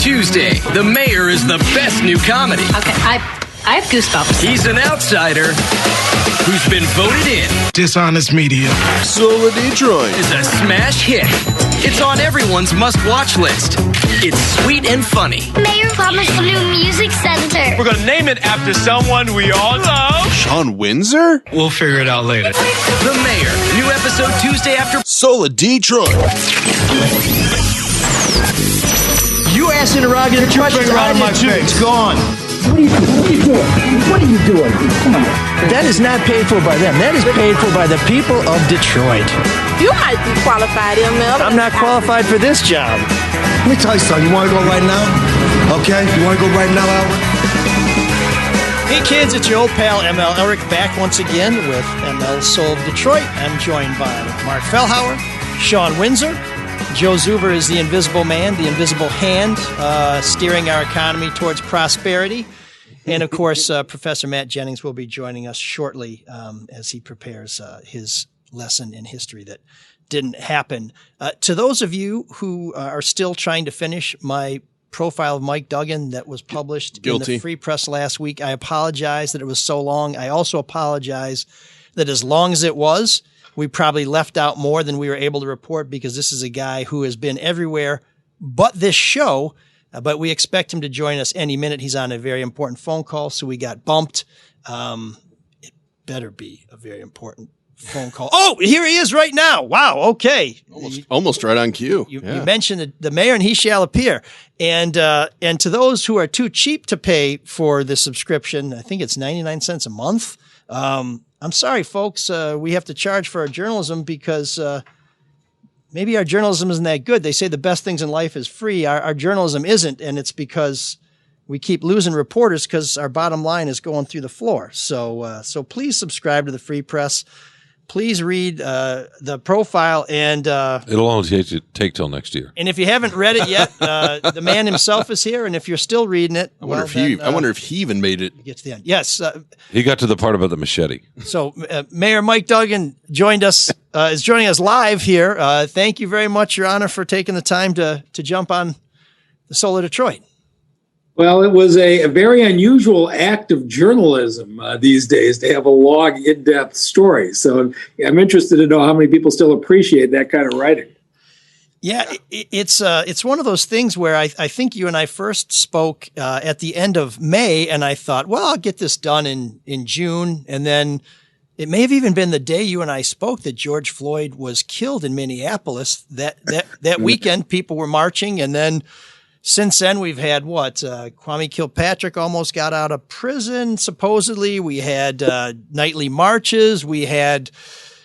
Tuesday, the mayor is the best new comedy. Okay, I have goosebumps. He's an outsider who's been voted in. Dishonest media. Soul of Detroit Is a smash hit. It's on everyone's must-watch list. It's sweet and funny. Mayor promised a new music center. We're going to name it after someone we all love. Sean Windsor? We'll figure it out later. The Mayor. New episode Tuesday after. Soul of Detroit. You ask interrogative questions. out of my face. It's gone. What are you doing? Come on. That is not paid for by them. That is paid for by the people of Detroit. You might be qualified, ML. I'm not qualified for this job. Let me tell you something. You want to go right now? Okay? You want to go right now, Albert? Hey kids, it's your old pal ML Elric back once again with ML Soul of Detroit. I'm joined by Mark Fellhauer, Sean Windsor. Joe Zuber is the invisible man, the invisible hand, steering our economy towards prosperity. And, of course, Professor Matt Jennings will be joining us shortly as he prepares his lesson in history that didn't happen. To those of you who are still trying to finish my profile of Mike Duggan that was published in the Free Press last week, I apologize that it was so long. I also apologize that as long as it was, we probably left out more than we were able to report because this is a guy who has been everywhere but this show. But we expect him to join us any minute. He's on a very important phone call, so we got bumped. It better be a very important phone call. Oh, here he is right now. Wow, okay. Almost right on cue. You mentioned the mayor, and he shall appear. And to those who are too cheap to pay for the subscription, I think it's 99 cents a month. I'm sorry, folks. We have to charge for our journalism because maybe our journalism isn't that good. They say the best things in life is free. Our journalism isn't, and it's because we keep losing reporters because our bottom line is going through the floor. So please subscribe to the Free Press. Please read the profile, and it'll only take till next year. And if you haven't read it yet, the man himself is here. And if you're still reading it, I wonder if he even made it. Get to the end. Yes, he got to the part about the machete. So Mayor Mike Duggan is joining us live here. Thank you very much, Your Honor, for taking the time to jump on the Soul of Detroit. Well, it was a very unusual act of journalism these days to have a long, in-depth story. So I'm interested to know how many people still appreciate that kind of writing. Yeah, it's one of those things where I think you and I first spoke at the end of May, and I thought, well, I'll get this done in June. And then it may have even been the day you and I spoke that George Floyd was killed in Minneapolis. That weekend, people were marching, and then since then, we've had Kwame Kilpatrick almost got out of prison, supposedly. We had nightly marches. We had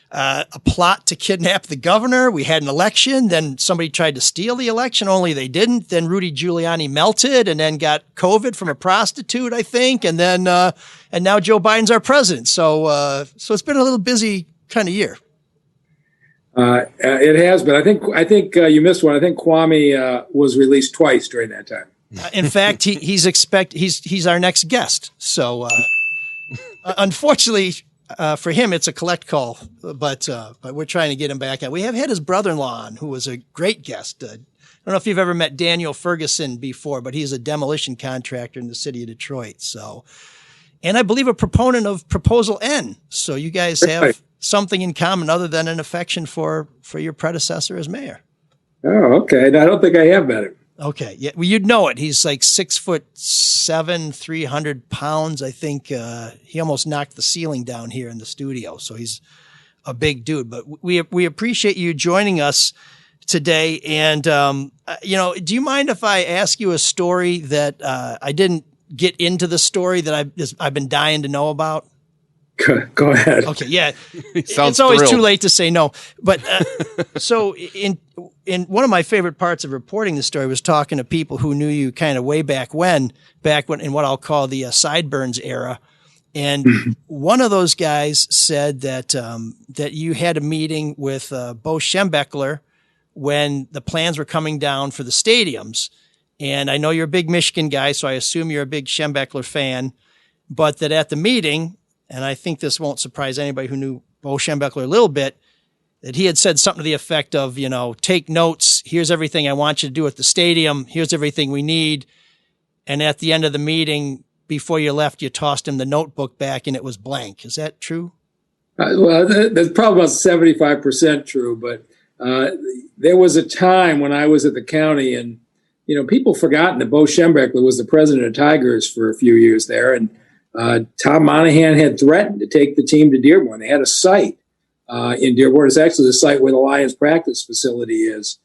a plot to kidnap the governor. We had an election. Then somebody tried to steal the election, only they didn't. Then Rudy Giuliani melted and then got COVID from a prostitute, I think. And then and now Joe Biden's our president. So it's been a little busy kind of year. It has been. I think you missed one. I think Kwame was released twice during that time. In fact, he's our next guest. So unfortunately for him, it's a collect call. But we're trying to get him back. We have had his brother-in-law on, who was a great guest. I don't know if you've ever met Daniel Ferguson before, but he's a demolition contractor in the city of Detroit. So, and I believe a proponent of Proposal N. So you guys have something in common other than an affection for your predecessor as mayor. Oh, okay. No, I don't think I have met him. Okay. Yeah. Well, you'd know it. He's like 6'7", 300 pounds. I think he almost knocked the ceiling down here in the studio. So he's a big dude. But we appreciate you joining us today. And do you mind if I ask you a story that I didn't get into the story that I've been dying to know about? Go ahead. Okay, yeah. It's always thrilled. too late to say no. But so in one of my favorite parts of reporting the story was talking to people who knew you kind of way back when in what I'll call the Sideburns era. And one of those guys said that you had a meeting with Bo Schembechler when the plans were coming down for the stadiums. And I know you're a big Michigan guy, so I assume you're a big Schembechler fan. But that at the meeting, and I think this won't surprise anybody who knew Bo Schembechler a little bit, that he had said something to the effect of, take notes. Here's everything I want you to do at the stadium. Here's everything we need. And at the end of the meeting, before you left, you tossed him the notebook back and it was blank. Is that true? Well, that's probably about 75% true. But there was a time when I was at the county and, people forgotten that Bo Schembechler was the president of Tigers for a few years there. And Tom Monahan had threatened to take the team to Dearborn. They had a site in Dearborn. It's actually the site where the Lions practice facility is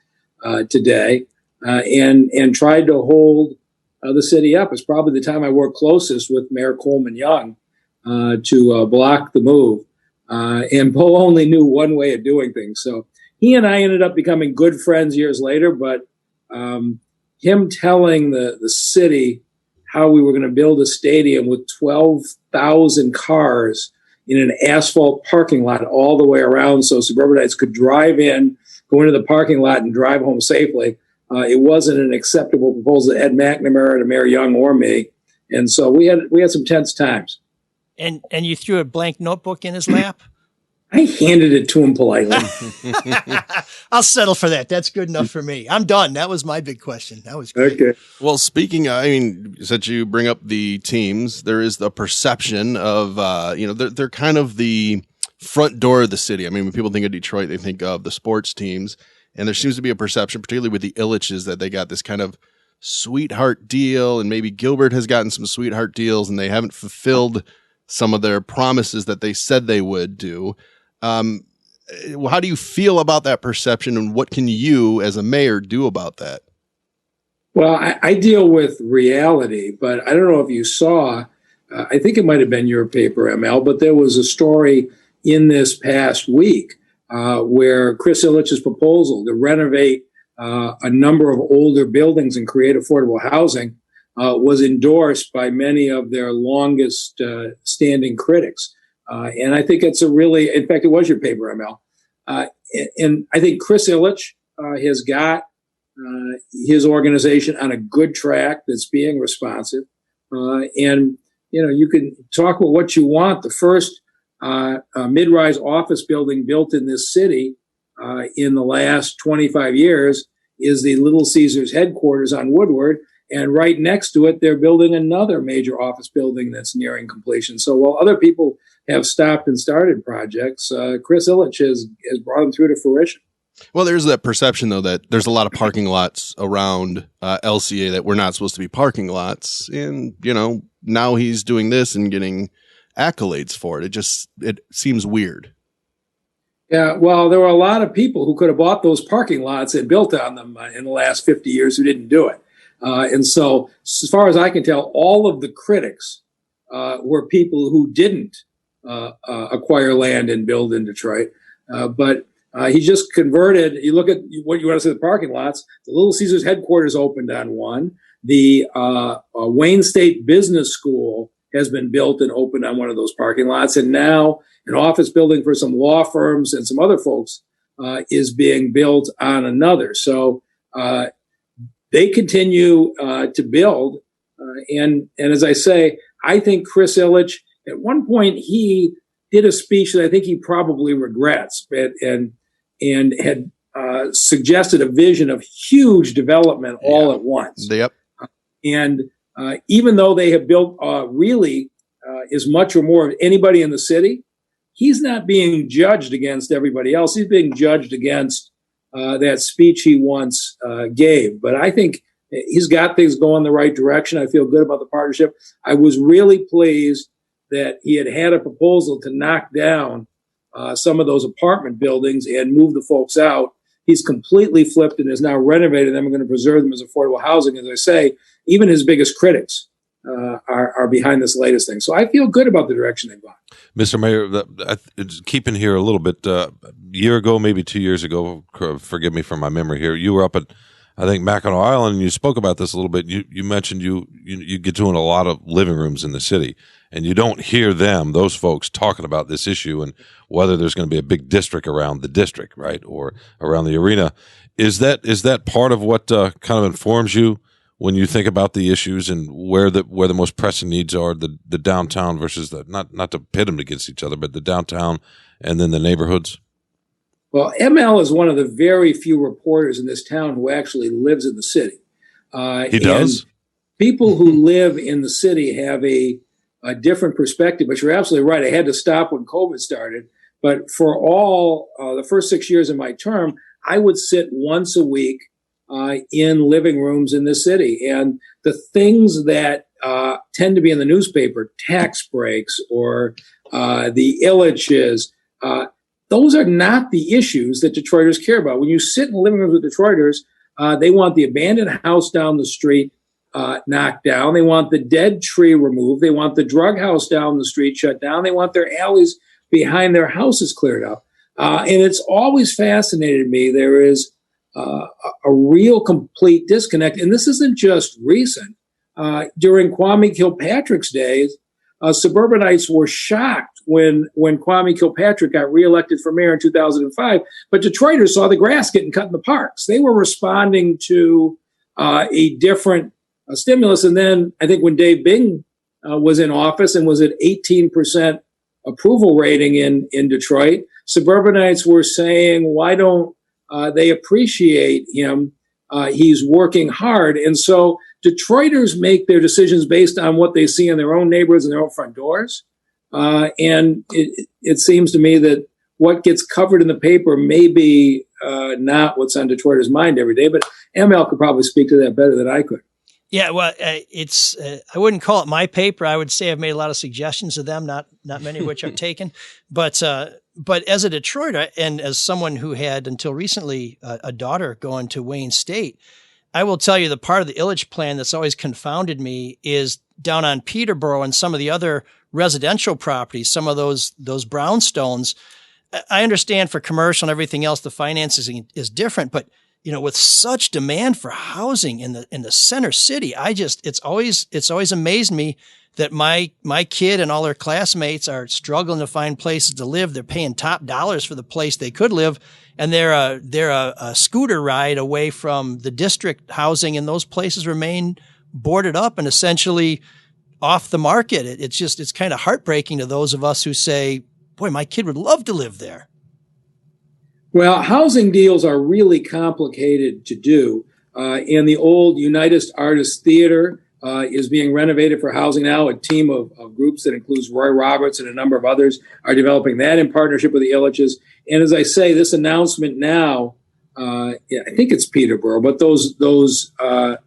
today, and tried to hold the city up. It's probably the time I worked closest with Mayor Coleman Young to block the move. And Bo only knew one way of doing things. So he and I ended up becoming good friends years later, but him telling the city how we were going to build a stadium with 12,000 cars in an asphalt parking lot all the way around so suburbanites could drive in, go into the parking lot, and drive home safely. It wasn't an acceptable proposal to Ed McNamara, to Mayor Young, or me. And so we had some tense times. And you threw a blank notebook in his lap? I handed it to him politely. I'll settle for that. That's good enough for me. I'm done. That was my big question. That was great. Okay. Well, speaking, since you bring up the teams, there is the perception of, they're kind of the front door of the city. I mean, when people think of Detroit, they think of the sports teams. And there seems to be a perception, particularly with the Ilitches, that they got this kind of sweetheart deal. And maybe Gilbert has gotten some sweetheart deals and they haven't fulfilled some of their promises that they said they would do. How do you feel about that perception, and what can you as a mayor do about that? Well, I deal with reality, but I don't know if you saw, I think it might have been your paper, ML, but there was a story in this past week where Chris Ilitch's proposal to renovate a number of older buildings and create affordable housing was endorsed by many of their longest standing critics. And I think it's in fact, it was your paper, ML. And I think Chris Ilitch has got his organization on a good track that's being responsive. And, you can talk about what you want. The first mid-rise office building built in this city in the last 25 years is the Little Caesars headquarters on Woodward. And right next to it, they're building another major office building that's nearing completion. So while other people have stopped and started projects, Chris Ilitch has brought them through to fruition. Well, there's that perception, though, that there's a lot of parking lots around LCA that were not supposed to be parking lots. And, now he's doing this and getting accolades for it. It seems weird. Yeah, well, there were a lot of people who could have bought those parking lots and built on them in the last 50 years who didn't do it. And so, as far as I can tell, all of the critics were people who didn't acquire land and build in Detroit. But he just converted. You look at what you want to say, the parking lots. The Little Caesars headquarters opened on one. The Wayne State Business School has been built and opened on one of those parking lots. And now an office building for some law firms and some other folks is being built on another. So they continue to build. And as I say, I think Chris Ilitch, at one point, he did a speech that I think he probably regrets, and had suggested a vision of huge development all at once. Yep. And even though they have built really as much or more of anybody in the city, he's not being judged against everybody else. He's being judged against that speech he once gave. But I think he's got things going the right direction. I feel good about the partnership. I was really pleased that he had a proposal to knock down some of those apartment buildings and move the folks out. He's completely flipped and is now renovating them and going to preserve them as affordable housing. As I say, even his biggest critics are behind this latest thing. So I feel good about the direction they've gone. Mr. Mayor, keeping here a little bit, a year ago, maybe 2 years ago, forgive me for my memory here, you were up at, I think, Mackinac Island, and you spoke about this a little bit. You mentioned you get to in a lot of living rooms in the city, and you don't hear those folks talking about this issue and whether there's going to be a big district around the district, right, or around the arena. Is that part of what kind of informs you when you think about the issues and where the most pressing needs are, the downtown versus not to pit them against each other, but the downtown and then the neighborhoods? Well, ML is one of the very few reporters in this town who actually lives in the city. He does? People who live in the city have a different perspective, but you're absolutely right. I had to stop when COVID started. But for all the first 6 years of my term, I would sit once a week in living rooms in the city. And the things that tend to be in the newspaper, tax breaks or the Ilitches, those are not the issues that Detroiters care about. When you sit in the living rooms with Detroiters, they want the abandoned house down the street knocked down. They want the dead tree removed. They want the drug house down the street shut down. They want their alleys behind their houses cleared up. And it's always fascinated me. There is a real complete disconnect. And this isn't just recent. During Kwame Kilpatrick's days, suburbanites were shocked when Kwame Kilpatrick got reelected for mayor in 2005. But Detroiters saw the grass getting cut in the parks. They were responding to a different stimulus. And then I think when Dave Bing was in office and was at 18% approval rating in Detroit, suburbanites were saying, why don't they appreciate him? He's working hard. And so Detroiters make their decisions based on what they see in their own neighborhoods and their own front doors. And it seems to me that what gets covered in the paper may be not what's on Detroiters' mind every day, but ML could probably speak to that better than I could. Yeah, well, it's I wouldn't call it my paper. I would say I've made a lot of suggestions to them, not many of which I've taken. But as a Detroiter and as someone who had until recently a daughter going to Wayne State, I will tell you the part of the Ilitch plan that's always confounded me is down on Peterborough and some of the other residential properties, some of those brownstones. I understand for commercial and everything else, the financing is different, but with such demand for housing in the center city, it's always amazed me that my kid and all their classmates are struggling to find places to live. They're paying top dollars for the place they could live, and they're a scooter ride away from the district housing, and those places remain boarded up and essentially off the market. It's kind of heartbreaking to those of us who say, boy, my kid would love to live there. Well, housing deals are really complicated to do. And the old United Artists Theater is being renovated for housing now. A team of groups that includes Roy Roberts and a number of others are developing that in partnership with the Ilitches. And as I say, this announcement now, I think it's Peterborough, but those 3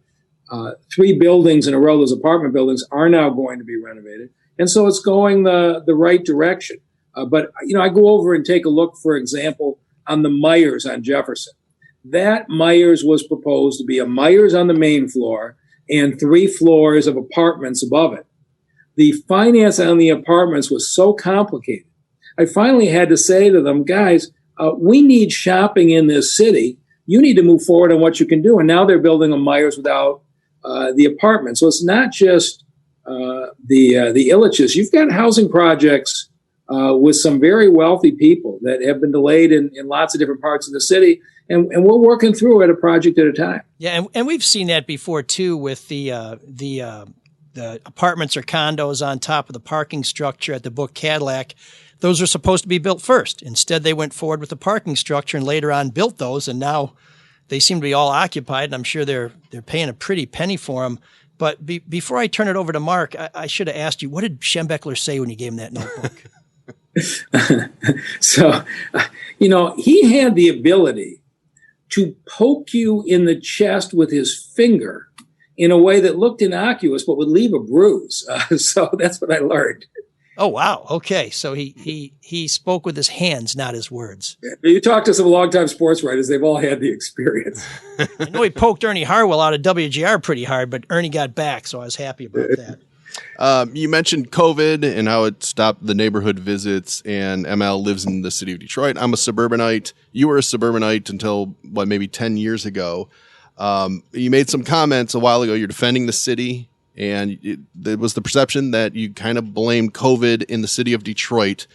buildings in a row, those apartment buildings, are now going to be renovated. And so it's going the right direction. But I go over and take a look, for example, on the Myers on Jefferson. That Myers was proposed to be a Myers on the main floor and 3 floors of apartments above it. The finance on the apartments was so complicated. I finally had to say to them, guys, we need shopping in this city. You need to move forward on what you can do. And now they're building a Myers without the apartment. So it's not just the Ilitches. You've got housing projects with some very wealthy people that have been delayed in lots of different parts of the city. And we're working through it a project at a time. Yeah, and we've seen that before, too, with the apartments or condos on top of the parking structure at the Book Cadillac. Those are supposed to be built first. Instead, they went forward with the parking structure and later on built those, and now they seem to be all occupied, and I'm sure they're paying a pretty penny for them. But before I turn it over to Mark, I should have asked you, what did Schembechler say when you gave him that notebook? So, he had the ability to poke you in the chest with his finger in a way that looked innocuous but would leave a bruise. So that's what I learned. Oh, wow. Okay. So he spoke with his hands, not his words. You talk to some longtime sports writers, they've all had the experience. I know he poked Ernie Harwell out of WGR pretty hard, but Ernie got back, so I was happy about that. You mentioned COVID and how it stopped the neighborhood visits, and ML lives in the city of Detroit. I'm a suburbanite. You were a suburbanite until, maybe 10 years ago. You made some comments a while ago. You're defending the city, and there was the perception that you kind of blamed COVID in the city of Detroit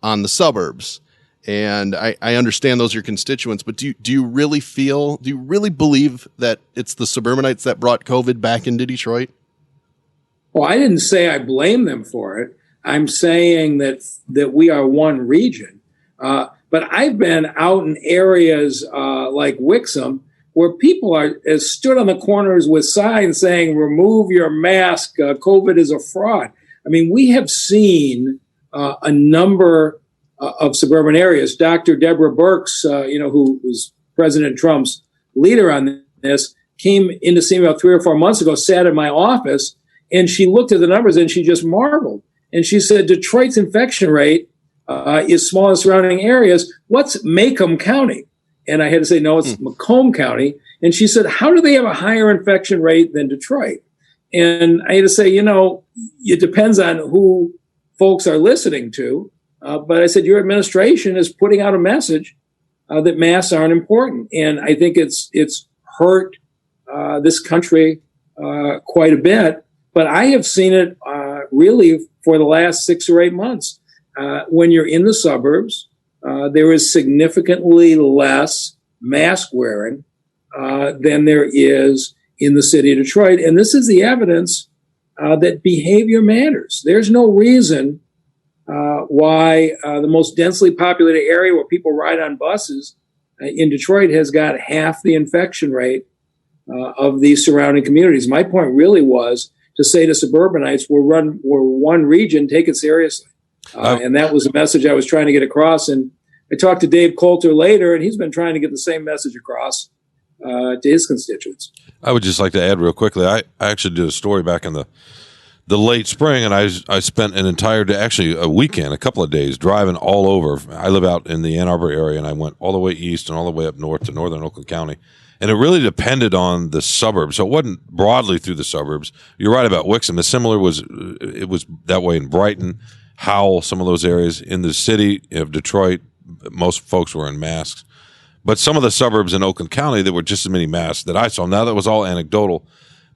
on the suburbs. And I understand those are your constituents, but do you really believe that it's the suburbanites that brought COVID back into Detroit? Well, I didn't say I blame them for it. I'm saying that we are one region. But I've been out in areas like Wixom where people are stood on the corners with signs saying, remove your mask, COVID is a fraud. I mean, we have seen a number of suburban areas. Dr. Deborah Birx, who was President Trump's leader on this, came in to see me about 3 or 4 months ago, sat in my office, and she looked at the numbers and she just marveled. And she said, Detroit's infection rate is small in surrounding areas. What's Macomb County? And I had to say, no, it's Macomb County. And she said, how do they have a higher infection rate than Detroit? And I had to say, it depends on who folks are listening to. But I said, your administration is putting out a message that masks aren't important. And I think it's hurt this country quite a bit. But I have seen it really for the last 6 or 8 months. When you're in the suburbs, there is significantly less mask wearing than there is in the city of Detroit. And this is the evidence that behavior matters. There's no reason why the most densely populated area where people ride on buses in Detroit has got half the infection rate of these surrounding communities. My point really was to say to suburbanites, we're one region, take it seriously. And that was the message I was trying to get across. And I talked to Dave Coulter later, and he's been trying to get the same message across to his constituents. I would just like to add real quickly, I actually did a story back in the late spring, and I spent an entire day, actually a weekend, a couple of days, driving all over. I live out in the Ann Arbor area, and I went all the way east and all the way up north to northern Oakland County. And it really depended on the suburbs. So it wasn't broadly through the suburbs. You're right about Wixom. It was that way in Brighton, Howell, some of those areas. In the city of Detroit, most folks were in masks. But some of the suburbs in Oakland County, there were just as many masks that I saw. Now that was all anecdotal.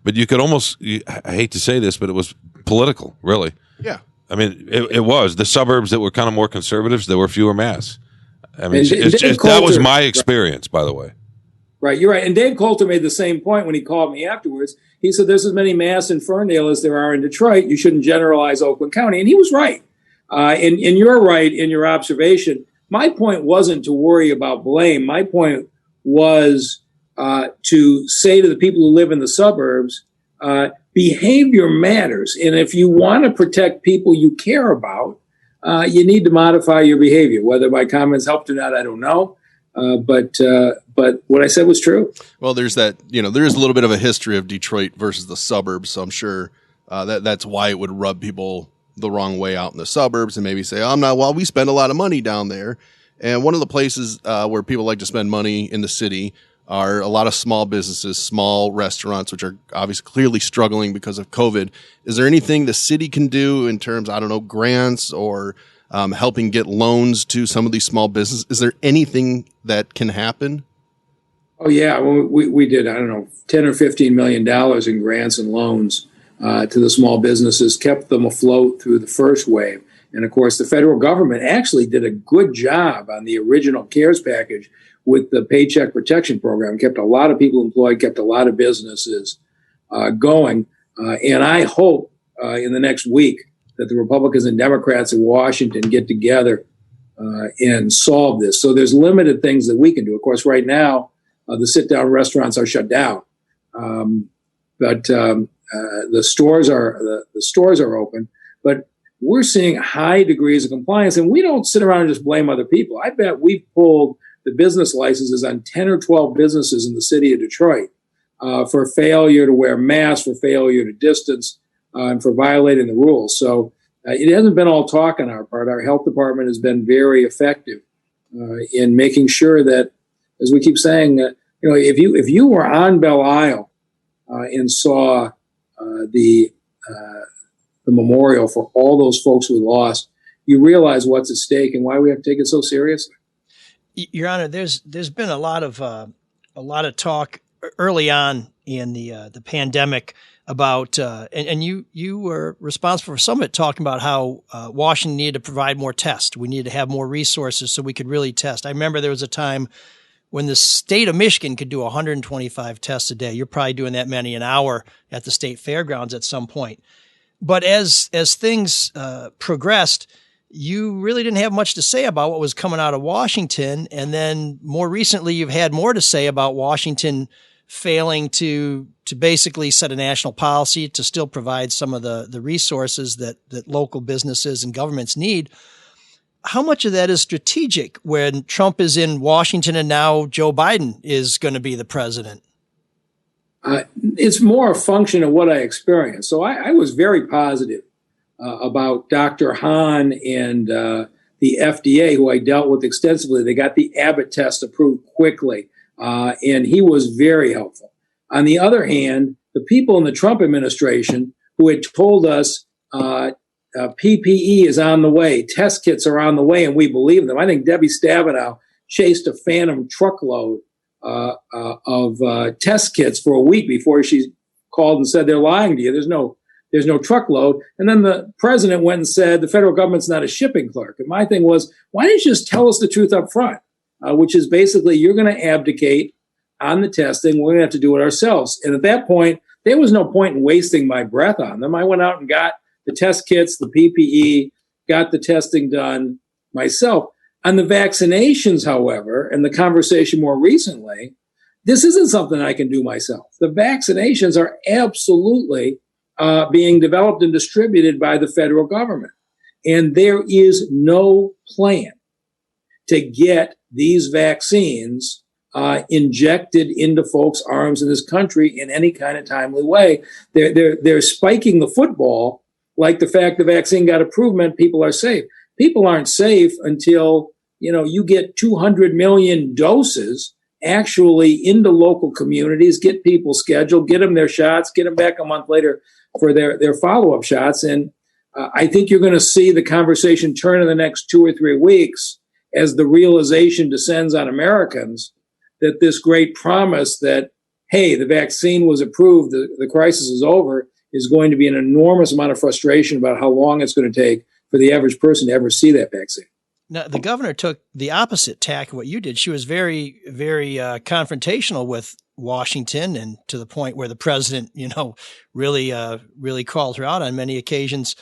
But you could almost, I hate to say this, but it was political, really. Yeah. I mean, it was. The suburbs that were kind of more conservatives, there were fewer masks. I mean, that was my experience, by the way. Right, you're right. And Dave Coulter made the same point when he called me afterwards. He said, there's as many masks in Ferndale as there are in Detroit. You shouldn't generalize Oakland County. And he was right. And you're right in your observation. My point wasn't to worry about blame. My point was to say to the people who live in the suburbs, behavior matters. And if you want to protect people you care about, you need to modify your behavior. Whether my comments helped or not, I don't know. But what I said was true. Well, there's that, there is a little bit of a history of Detroit versus the suburbs. So I'm sure that's why it would rub people the wrong way out in the suburbs and maybe say, we spend a lot of money down there. And one of the places where people like to spend money in the city are a lot of small businesses, small restaurants, which are obviously clearly struggling because of COVID. Is there anything the city can do in terms, grants or helping get loans to some of these small businesses? Is there anything that can happen? Oh, yeah. Well, we did, $10 or $15 million in grants and loans to the small businesses, kept them afloat through the first wave. And, of course, the federal government actually did a good job on the original CARES package with the Paycheck Protection Program, kept a lot of people employed, kept a lot of businesses going. And I hope in the next week that the Republicans and Democrats in Washington get together and solve this. So there's limited things that we can do. Of course, right now, the sit-down restaurants are shut down. But the stores are open. But we're seeing high degrees of compliance, and we don't sit around and just blame other people. I bet we've pulled the business licenses on 10 or 12 businesses in the city of Detroit for failure to wear masks, for failure to distance, and for violating the rules. So it hasn't been all talk on our part. Our health department has been very effective in making sure that, as we keep saying, if you were on Belle Isle and saw the memorial for all those folks who lost, you realize what's at stake and why we have to take it so seriously. Your Honor, there's been a lot of talk early on in the pandemic about and you were responsible for some of it, talking about how Washington needed to provide more tests. We needed to have more resources so we could really test. I remember there was a time when the state of Michigan could do 125 tests a day. You're probably doing that many an hour at the state fairgrounds at some point. But as things progressed, you really didn't have much to say about what was coming out of Washington. And then more recently, you've had more to say about Washington failing to basically set a national policy to still provide some of the resources that local businesses and governments need. How much of that is strategic when Trump is in Washington and now Joe Biden is going to be the president? It's more a function of what I experienced. So I was very positive about Dr. Hahn and the FDA, who I dealt with extensively. They got the Abbott test approved quickly, and he was very helpful. On the other hand, the people in the Trump administration who had told us PPE is on the way, test kits are on the way, and we believe them. I think Debbie Stabenow chased a phantom truckload of test kits for a week before she called and said they're lying to you. There's no truckload. And then the president went and said the federal government's not a shipping clerk. And my thing was, why didn't you just tell us the truth up front? Which is basically, you're going to abdicate on the testing. We're going to have to do it ourselves. And at that point, there was no point in wasting my breath on them. I went out and got the test kits, the PPE, got the testing done myself. On the vaccinations, however, and the conversation more recently, this isn't something I can do myself. The vaccinations are absolutely being developed and distributed by the federal government. And there is no plan to get these vaccines injected into folks' arms in this country in any kind of timely way. They're spiking the football like the fact the vaccine got approved meant people are safe. People aren't safe until you get 200 million doses actually into local communities, get people scheduled, get them their shots, get them back a month later for their follow-up shots. And I think you're going to see the conversation turn in the next 2 or 3 weeks as the realization descends on Americans that this great promise that, hey, the vaccine was approved, the crisis is over, is going to be an enormous amount of frustration about how long it's going to take for the average person to ever see that vaccine. Now, the governor took the opposite tack of what you did. She was very, very confrontational with Washington, and to the point where the president, really called her out on many occasions.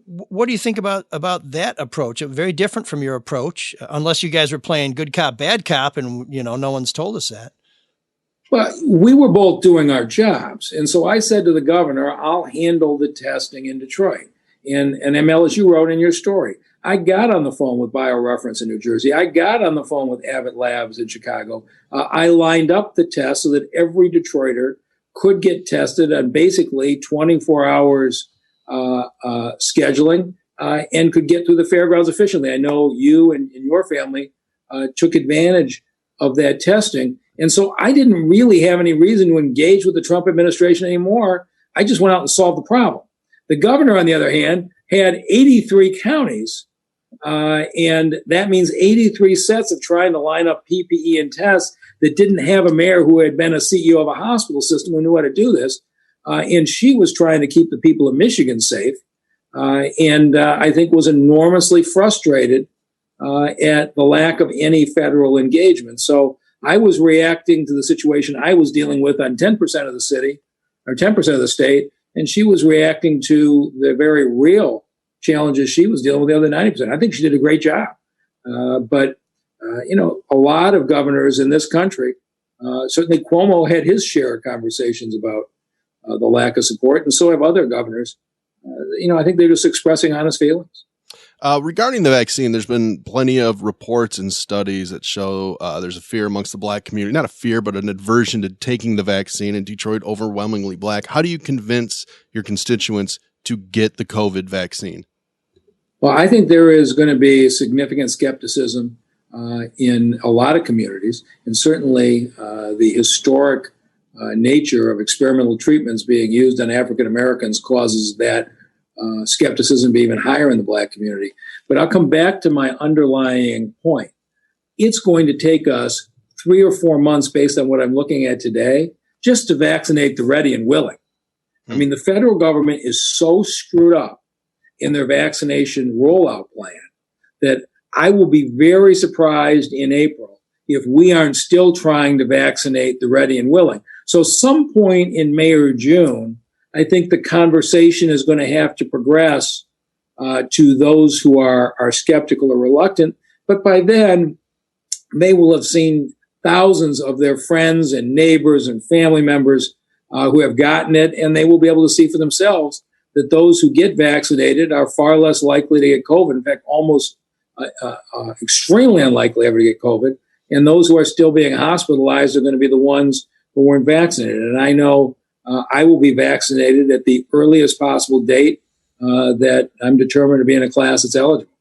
What do you think about that approach? Very different from your approach, unless you guys were playing good cop, bad cop, and no one's told us that. Well, we were both doing our jobs, and so I said to the governor, "I'll handle the testing in Detroit." And ML, as you wrote in your story, I got on the phone with BioReference in New Jersey. I got on the phone with Abbott Labs in Chicago. I lined up the tests so that every Detroiter could get tested on basically 24 hours scheduling and could get through the fairgrounds efficiently. I know you and your family took advantage of that testing. And so I didn't really have any reason to engage with the Trump administration anymore. I just went out and solved the problem. The governor, on the other hand, had 83 counties, and that means 83 sets of trying to line up PPE and tests that didn't have a mayor who had been a CEO of a hospital system who knew how to do this. And she was trying to keep the people of Michigan safe, and I think was enormously frustrated at the lack of any federal engagement. So I was reacting to the situation I was dealing with on 10% of the city, or 10% of the state, and she was reacting to the very real challenges she was dealing with the other 90%. I think she did a great job. But a lot of governors in this country, certainly Cuomo had his share of conversations about the lack of support, and so have other governors. I think they're just expressing honest feelings. Regarding the vaccine, there's been plenty of reports and studies that show there's a fear amongst the black community, not a fear, but an aversion to taking the vaccine. In Detroit, overwhelmingly black. How do you convince your constituents to get the COVID vaccine? Well, I think there is going to be significant skepticism in a lot of communities, and certainly the historic nature of experimental treatments being used on African Americans causes that skepticism be even higher in the black community. But I'll come back to my underlying point. It's going to take us 3 or 4 months, based on what I'm looking at today, just to vaccinate the ready and willing. I mean, the federal government is so screwed up in their vaccination rollout plan that I will be very surprised in April if we aren't still trying to vaccinate the ready and willing. So some point in May or June, I think the conversation is going to have to progress to those who are skeptical or reluctant. But by then, they will have seen thousands of their friends and neighbors and family members who have gotten it, and they will be able to see for themselves that those who get vaccinated are far less likely to get COVID. In fact, almost extremely unlikely ever to get COVID. And those who are still being hospitalized are going to be the ones who weren't vaccinated. And I know I will be vaccinated at the earliest possible date that I'm determined to be in a class that's eligible.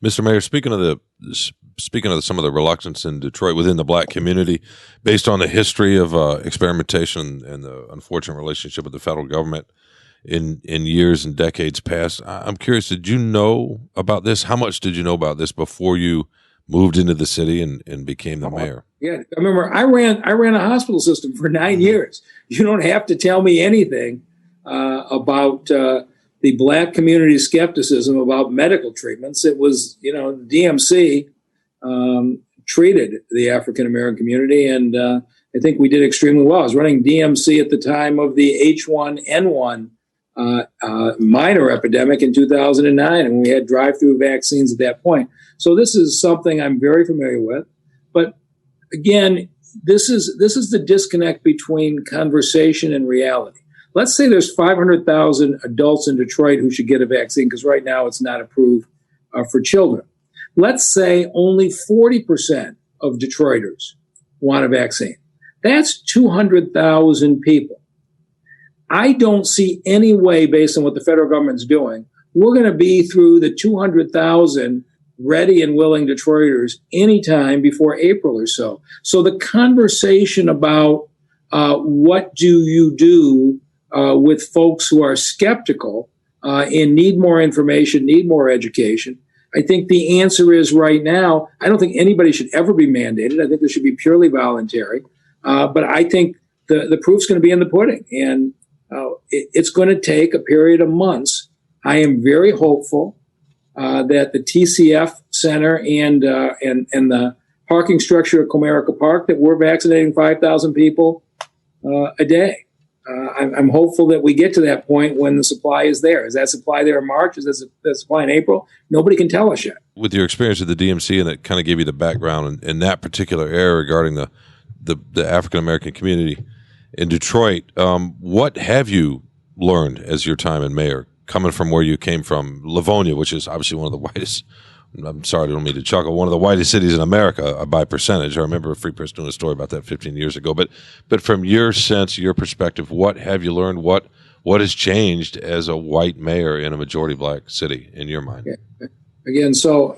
Mr. Mayor, speaking of some of the reluctance in Detroit within the black community, based on the history of experimentation and the unfortunate relationship with the federal government in years and decades past, I'm curious, did you know about this? How much did you know about this before you moved into the city and became the mayor? Yeah, I remember I ran a hospital system for 9 years. You don't have to tell me anything about the black community skepticism about medical treatments. It was, the DMC treated the African American community, and I think we did extremely well. I was running DMC at the time of the H1N1 minor epidemic in 2009, and we had drive-through vaccines at that point. So this is something I'm very familiar with. But again, this is the disconnect between conversation and reality. Let's say there's 500,000 adults in Detroit who should get a vaccine, because right now it's not approved for children. Let's say only 40% of Detroiters want a vaccine. That's 200,000 people. I don't see any way, based on what the federal government's doing, we're going to be through the 200,000 ready and willing Detroiters anytime before April or so. So the conversation about what do you do with folks who are skeptical and need more information, need more education, I think the answer is right now, I don't think anybody should ever be mandated. I think this should be purely voluntary. But I think the proof's going to be in the pudding. And it's going to take a period of months. I am very hopeful that the TCF Center and the parking structure at Comerica Park, that we're vaccinating 5,000 people a day. I'm hopeful that we get to that point when the supply is there. Is that supply there in March? Is that supply in April? Nobody can tell us yet. With your experience at the DMC, and it kind of gave you the background in that particular area regarding the African-American community in Detroit, what have you learned as your time in mayor, coming from where you came from, Livonia, which is obviously one of the whitest, I'm sorry, I don't mean to chuckle, one of the whitest cities in America by percentage. I remember Free Press doing a story about that 15 years ago. But from your sense, your perspective, what have you learned? What has changed as a white mayor in a majority black city in your mind? Yeah. Again, so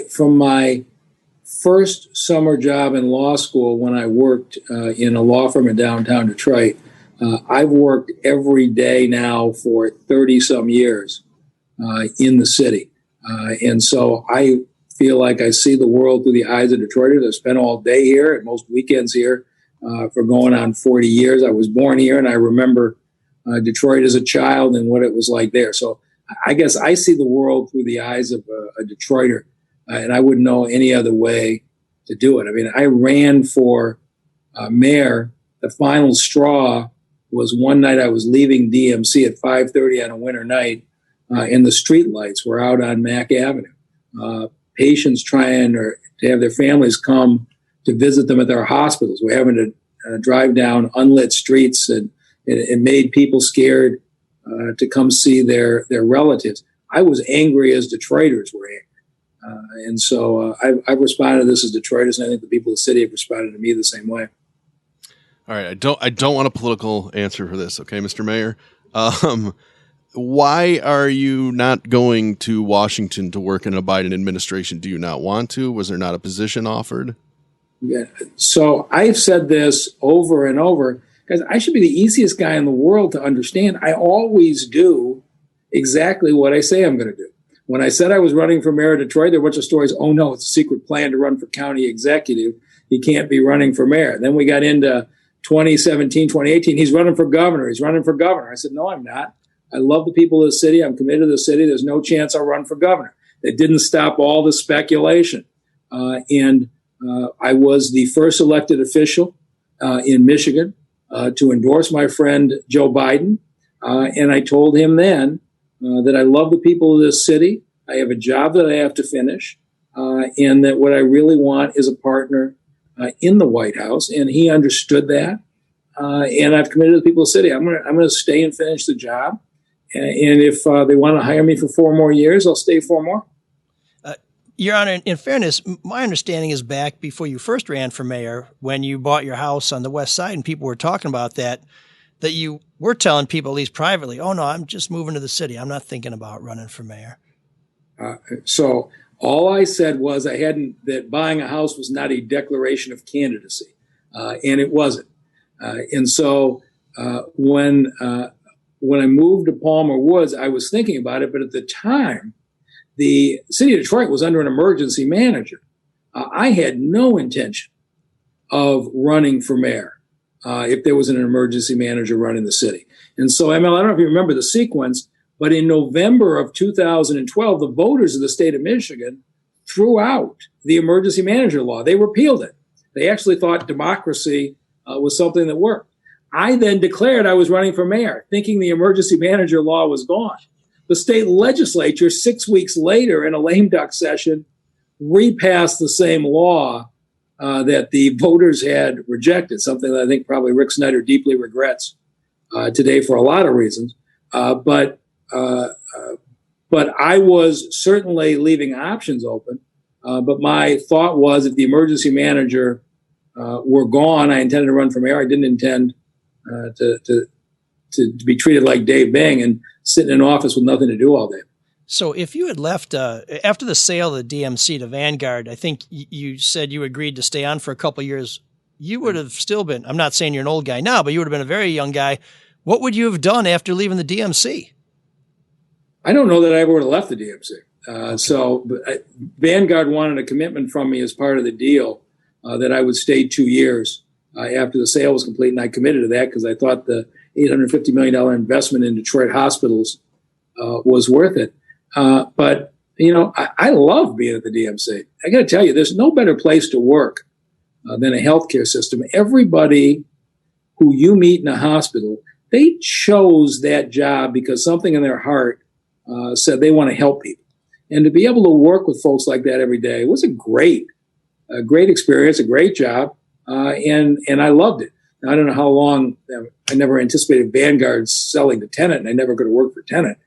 from my first summer job in law school, when I worked in a law firm in downtown Detroit, I've worked every day now for 30-some years in the city. And so I feel like I see the world through the eyes of Detroiters. I spent all day here and most weekends here for going on 40 years. I was born here, and I remember Detroit as a child and what it was like there. So I guess I see the world through the eyes of a Detroiter, and I wouldn't know any other way to do it. I mean, I ran for mayor. The final straw was one night I was leaving DMC at 5:30 on a winter night, and the street lights were out on Mack Avenue. Patients trying to have their families come to visit them at their hospitals. We're having to drive down unlit streets, and it made people scared to come see their relatives. I was angry as Detroiters were angry. And so I've responded to this as Detroiters, and I think the people of the city have responded to me the same way. All right. I don't want a political answer for this. Okay, Mr. Mayor. Why are you not going to Washington to work in a Biden administration? Do you not want to? Was there not a position offered? Yeah. So I've said this over and over, because I should be the easiest guy in the world to understand. I always do exactly what I say I'm going to do. When I said I was running for mayor of Detroit, there were a bunch of stories. Oh no, it's a secret plan to run for county executive. He can't be running for mayor. Then we got into 2017, 2018. He's running for governor. I said, no, I'm not. I love the people of the city. I'm committed to the city. There's no chance I'll run for governor. It didn't stop all the speculation. And I was the first elected official in Michigan to endorse my friend Joe Biden. And I told him then that I love the people of this city. I have a job that I have to finish, and that what I really want is a partner in the White House. And he understood that, and I've committed to the people of the city. I'm going to stay and finish the job. And if they want to hire me for 4 more years, I'll stay 4 more. Your Honor, in fairness, my understanding is back before you first ran for mayor, when you bought your house on the west side and people were talking about that you were telling people, at least privately, oh, no, I'm just moving to the city. I'm not thinking about running for mayor. So all I said was that buying a house was not a declaration of candidacy, and it wasn't. And so when I moved to Palmer Woods, I was thinking about it, but at the time, the city of Detroit was under an emergency manager. I had no intention of running for mayor if there was an emergency manager running the city. And so, ML, I don't know if you remember the sequence, but in November of 2012, the voters of the state of Michigan threw out the emergency manager law. They repealed it. They actually thought democracy was something that worked. I then declared I was running for mayor, thinking the emergency manager law was gone. The state legislature, 6 weeks later, in a lame duck session, repassed the same law that the voters had rejected, something that I think probably Rick Snyder deeply regrets today for a lot of reasons. But I was certainly leaving options open. But my thought was, if the emergency manager were gone, I intended to run for mayor. I didn't intend to be treated like Dave Bing and sit in an office with nothing to do all day. So if you had left after the sale of the DMC to Vanguard, I think you said you agreed to stay on for a couple of years. You would have still been, I'm not saying you're an old guy now, but you would have been a very young guy. What would you have done after leaving the DMC? I don't know that I ever would have left the DMC. So Vanguard wanted a commitment from me as part of the deal that I would stay 2 years after the sale was complete. And I committed to that because I thought the $850 million investment in Detroit hospitals was worth it. But, I love being at the DMC. I got to tell you, there's no better place to work than a healthcare system. Everybody who you meet in a hospital, they chose that job because something in their heart said they want to help people. And to be able to work with folks like that every day was a great experience, a great job, and I loved it. Now, I don't know how long. I never anticipated Vanguard selling to Tenet, and I never could have worked for Tenet.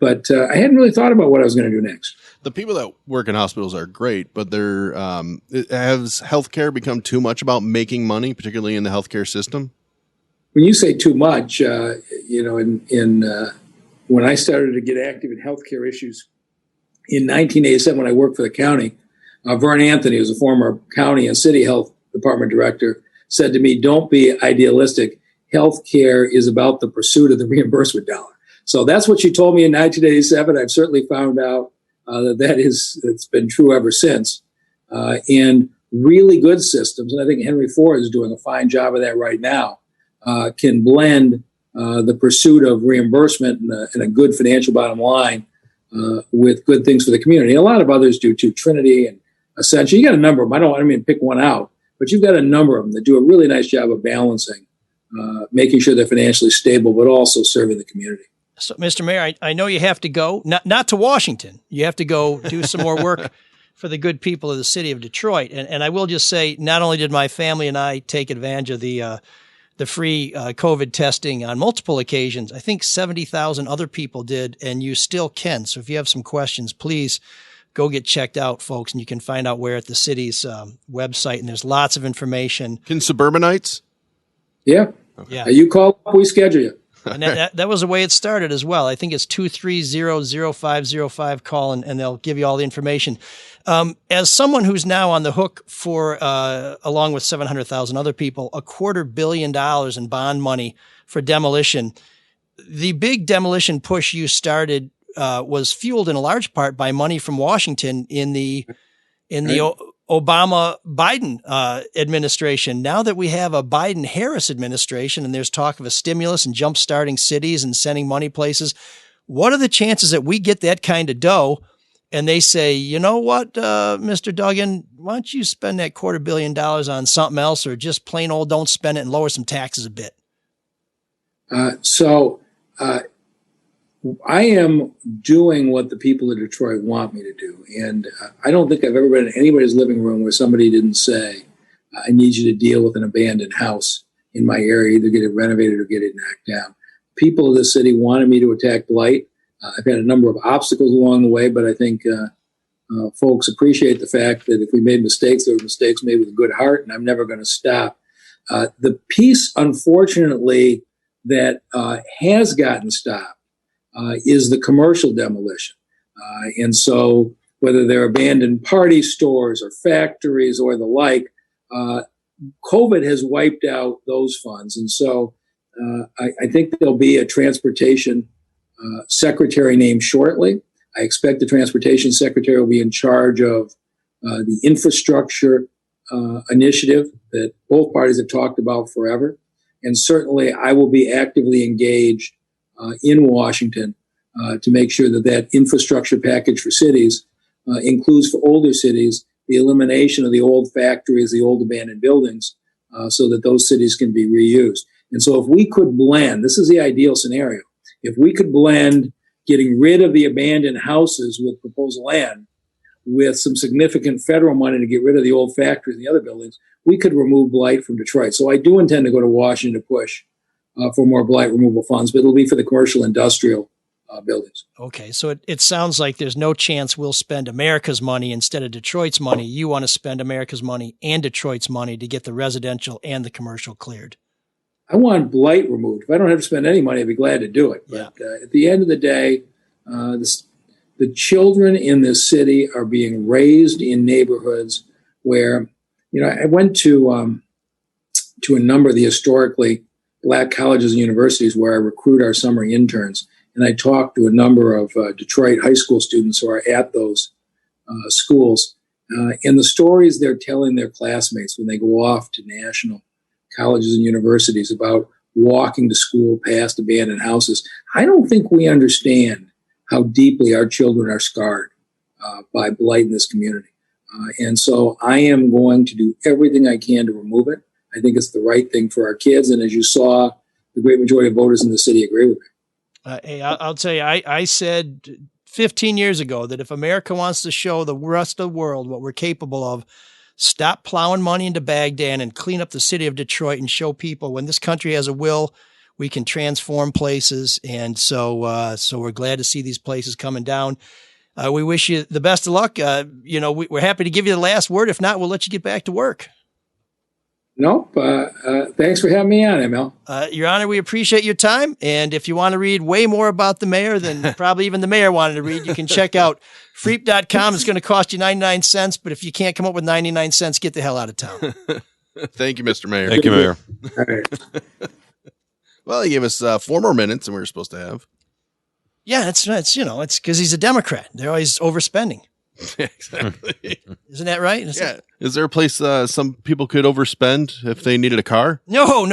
But I hadn't really thought about what I was going to do next. The people that work in hospitals are great, but has healthcare become too much about making money, particularly in the healthcare system? When you say too much, when I started to get active in healthcare issues in 1987, when I worked for the county, Vern Anthony, who was a former county and city health department director, said to me, "Don't be idealistic. Healthcare is about the pursuit of the reimbursement dollar." So that's what she told me in 1987. I've certainly found out it's been true ever since. And really good systems, and I think Henry Ford is doing a fine job of that right now, can blend the pursuit of reimbursement and a good financial bottom line with good things for the community. And a lot of others do too. Trinity and Ascension. You got a number of them. I don't mean to pick one out, but you've got a number of them that do a really nice job of balancing, making sure they're financially stable, but also serving the community. So, Mr. Mayor, I know you have to go, not to Washington. You have to go do some more work for the good people of the city of Detroit. And I will just say, not only did my family and I take advantage of the free COVID testing on multiple occasions, I think 70,000 other people did, and you still can. So if you have some questions, please go get checked out, folks, and you can find out where at the city's website, and there's lots of information. Can suburbanites? Yeah. Okay. Yeah. You call up, we schedule you. And that was the way it started as well. I think it's 230-0505. Call and they'll give you all the information. As someone who's now on the hook for, along with 700,000 other people, $250 million in bond money for demolition, the big demolition push you started was fueled in a large part by money from Washington in the Obama-Biden administration. Now that we have a Biden-Harris administration and there's talk of a stimulus and jump-starting cities and sending money places, what are the chances that we get that kind of dough and they say, you know what, Mr. Duggan, why don't you spend that $250 million on something else, or just plain old don't spend it and lower some taxes a bit? I am doing what the people of Detroit want me to do. And I don't think I've ever been in anybody's living room where somebody didn't say, I need you to deal with an abandoned house in my area, either get it renovated or get it knocked down. People of the city wanted me to attack blight. I've had a number of obstacles along the way, but I think folks appreciate the fact that if we made mistakes, there were mistakes made with a good heart, and I'm never going to stop. The piece, unfortunately, that has gotten stopped is the commercial demolition. And so whether they're abandoned party stores or factories or the like, COVID has wiped out those funds. And so I think there'll be a transportation secretary named shortly. I expect the transportation secretary will be in charge of the infrastructure initiative that both parties have talked about forever. And certainly I will be actively engaged in Washington to make sure that that infrastructure package for cities includes for older cities the elimination of the old factories, the old abandoned buildings, so that those cities can be reused. And so if we could blend, this is the ideal scenario, if we could blend getting rid of the abandoned houses with proposed land with some significant federal money to get rid of the old factories and the other buildings, we could remove blight from Detroit. So I do intend to go to Washington to push for more blight removal funds, but it'll be for the commercial industrial buildings. Okay, so it sounds like there's no chance we'll spend America's money instead of Detroit's money. You want to spend America's money and Detroit's money to get the residential and the commercial cleared. I want blight removed. If I don't have to spend any money, I'd be glad to do it. But at the end of the day, the children in this city are being raised in neighborhoods where, I went to a number of the historically black colleges and universities where I recruit our summer interns. And I talked to a number of Detroit high school students who are at those schools. And the stories they're telling their classmates when they go off to national colleges and universities about walking to school past abandoned houses. I don't think we understand how deeply our children are scarred by blight in this community. And so I am going to do everything I can to remove it. I think it's the right thing for our kids. And as you saw, the great majority of voters in the city agree with me. Hey, I'll tell you, I said 15 years ago that if America wants to show the rest of the world what we're capable of, stop plowing money into Baghdad and clean up the city of Detroit and show people when this country has a will, we can transform places. And so we're glad to see these places coming down. We wish you the best of luck. We're happy to give you the last word. If not, we'll let you get back to work. Nope. Thanks for having me on, ML. Your Honor, we appreciate your time. And if you want to read way more about the mayor than probably even the mayor wanted to read, you can check out freep.com. It's going to cost you 99 cents. But if you can't come up with 99 cents, get the hell out of town. Thank you, Mr. Mayor. Thank you, Mayor. All right. Well, he gave us 4 more minutes than we were supposed to have. Yeah, it's because he's a Democrat. They're always overspending. Exactly. Isn't that right? Yeah. Is there a place some people could overspend if they needed a car? No.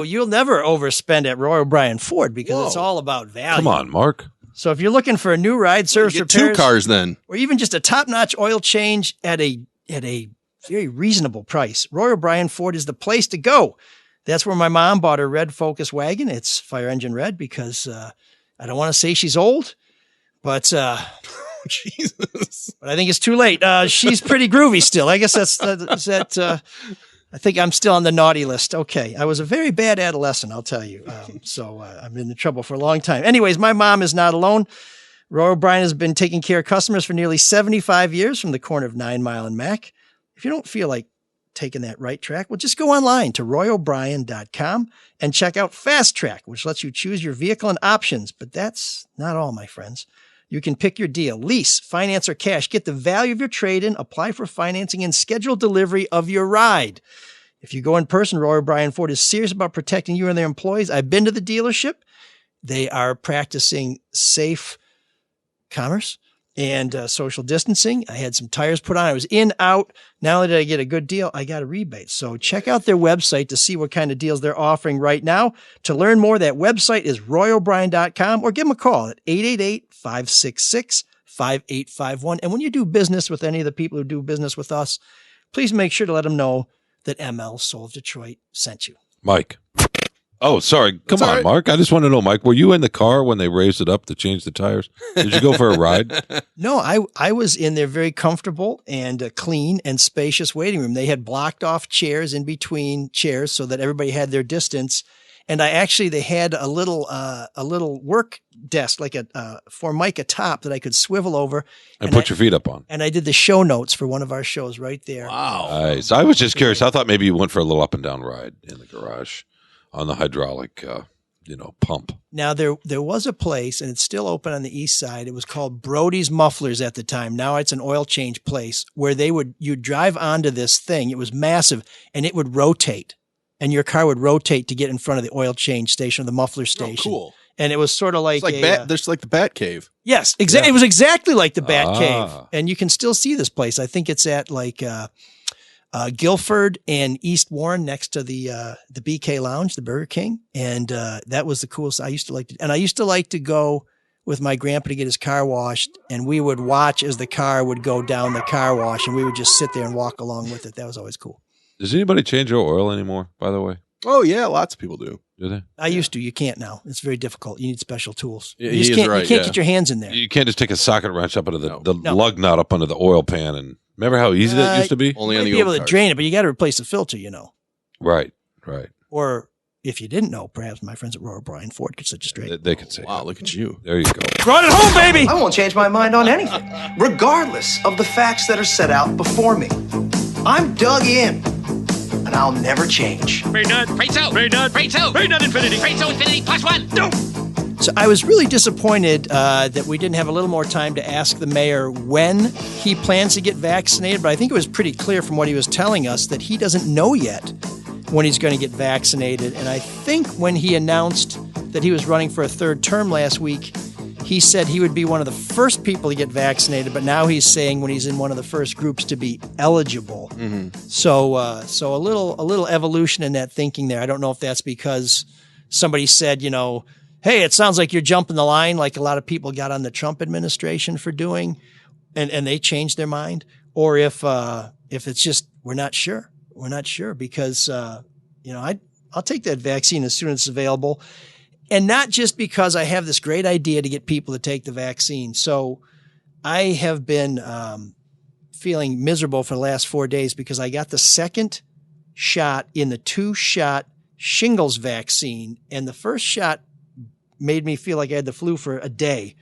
You'll never overspend at Roy O'Brien Ford because it's all about value. Come on, Mark. So if you're looking for a new ride, service, Get repairs, 2 cars then, or even just a top-notch oil change at a very reasonable price, Roy O'Brien Ford is the place to go. That's where my mom bought her red Focus wagon. It's fire engine red because I don't want to say she's old, but Jesus. But I think it's too late. She's pretty groovy still. I guess that's I think I'm still on the naughty list. Okay. I was a very bad adolescent, I'll tell you. So I'm in trouble for a long time. Anyways, my mom is not alone. Roy O'Brien has been taking care of customers for nearly 75 years from the corner of 9 Mile and Mac. If you don't feel like taking that right track, well, just go online to royobrien.com and check out Fast Track, which lets you choose your vehicle and options. But that's not all, my friends. You can pick your deal, lease, finance, or cash. Get the value of your trade-in, apply for financing, and schedule delivery of your ride. If you go in person, Roy O'Brien Ford is serious about protecting you and their employees. I've been to the dealership. They are practicing safe commerce and social distancing. I had some tires put on. I was in, out. Not only did I get a good deal, I got a rebate. So check out their website to see what kind of deals they're offering right now. To learn more, that website is royobrien.com or give them a call at 888-566-5851. And when you do business with any of the people who do business with us, please make sure to let them know that ML Soul of Detroit sent you. Mike. Oh, sorry. Come on, right. Mark. I just want to know, Mike, were you in the car when they raised it up to change the tires? Did you go for a ride? No, I was in their very comfortable and clean and spacious waiting room. They had blocked off chairs in between chairs so that everybody had their distance. And they had a little work desk, like a Formica top that I could swivel over And put your feet up on. And I did the show notes for one of our shows right there. Wow. Nice. I was just curious. I thought maybe you went for a little up and down ride in the garage on the hydraulic, pump. Now there was a place, and it's still open on the east side. It was called Brody's Mufflers at the time. Now it's an oil change place where you'd drive onto this thing. It was massive, and it would rotate, and your car would rotate to get in front of the oil change station or the muffler station. Oh, cool. And it was sort of like there's like the Bat Cave. Yes, exactly. Yeah. It was exactly like the Bat Cave, and you can still see this place. I think it's at like Guilford and East Warren, next to the BK Lounge, the Burger King, and that was the coolest. I used to like to go with my grandpa to get his car washed, and we would watch as the car would go down the car wash, and we would just sit there and walk along with it. That was always cool. Does anybody change your oil anymore, by the way? Oh, yeah. Lots of people do. Do they? I used to. You can't now. It's very difficult. You need special tools. Yeah, you can't get your hands in there. You can't just take a socket wrench up into the lug nut up under the oil pan. And remember how easy that used to be? Only you on might the be able old to cars. drain it, but you got to replace the filter, Right. Or if you didn't know, perhaps my friends at Royal Bryan Ford could set you straight. They could say. Wow, look at you. There you go. Brought it home, baby! I won't change my mind on anything, regardless of the facts that are set out before me. I'm dug in, and I'll never change. Freight nut. Freight out. Freight nut. Freight out. Freight nut infinity. Freight out infinity plus one. No. So I was really disappointed that we didn't have a little more time to ask the mayor when he plans to get vaccinated, but I think it was pretty clear from what he was telling us that he doesn't know yet when he's going to get vaccinated. And I think when he announced that he was running for a third term last week, he said he would be one of the first people to get vaccinated, but now he's saying when he's in one of the first groups to be eligible. Mm-hmm. So a little evolution in that thinking there. I don't know if that's because somebody said, hey, it sounds like you're jumping the line like a lot of people got on the Trump administration for doing, and they changed their mind, or if it's just we're not sure. We're not sure because I'll take that vaccine as soon as it's available, and not just because I have this great idea to get people to take the vaccine. So I have been feeling miserable for the last 4 days because I got the second shot in the 2-shot shingles vaccine, and the first shot made me feel like I had the flu for a day.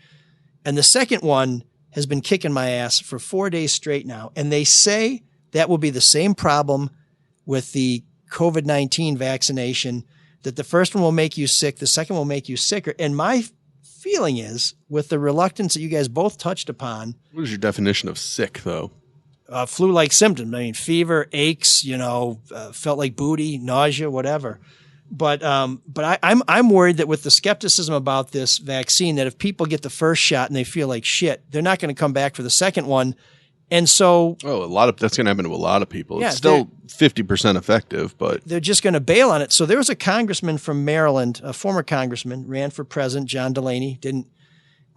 And the second one has been kicking my ass for 4 days straight now. And they say that will be the same problem with the COVID-19 vaccination, that the first one will make you sick, the second will make you sicker. And my feeling is, with the reluctance that you guys both touched upon. What is your definition of sick, though? Flu-like symptoms. I mean, fever, aches, felt like booty, nausea, whatever. But I'm worried that with the skepticism about this vaccine, that if people get the first shot and they feel like shit, they're not going to come back for the second one. And so, that's going to happen to a lot of people. Yeah, it's still 50% effective, but they're just going to bail on it. So there was a congressman from Maryland, a former congressman, ran for president, John Delaney. When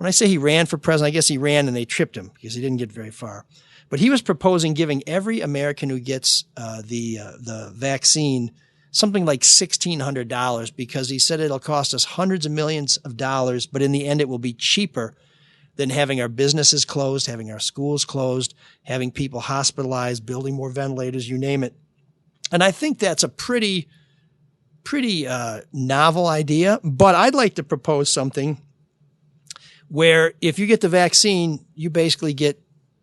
I say he ran for president, I guess he ran and they tripped him because he didn't get very far. But he was proposing giving every American who gets the vaccine something like $1,600 because he said it'll cost us hundreds of millions of dollars, but in the end it will be cheaper than having our businesses closed, having our schools closed, having people hospitalized, building more ventilators, you name it. And I think that's a pretty novel idea, but I'd like to propose something where if you get the vaccine, you basically get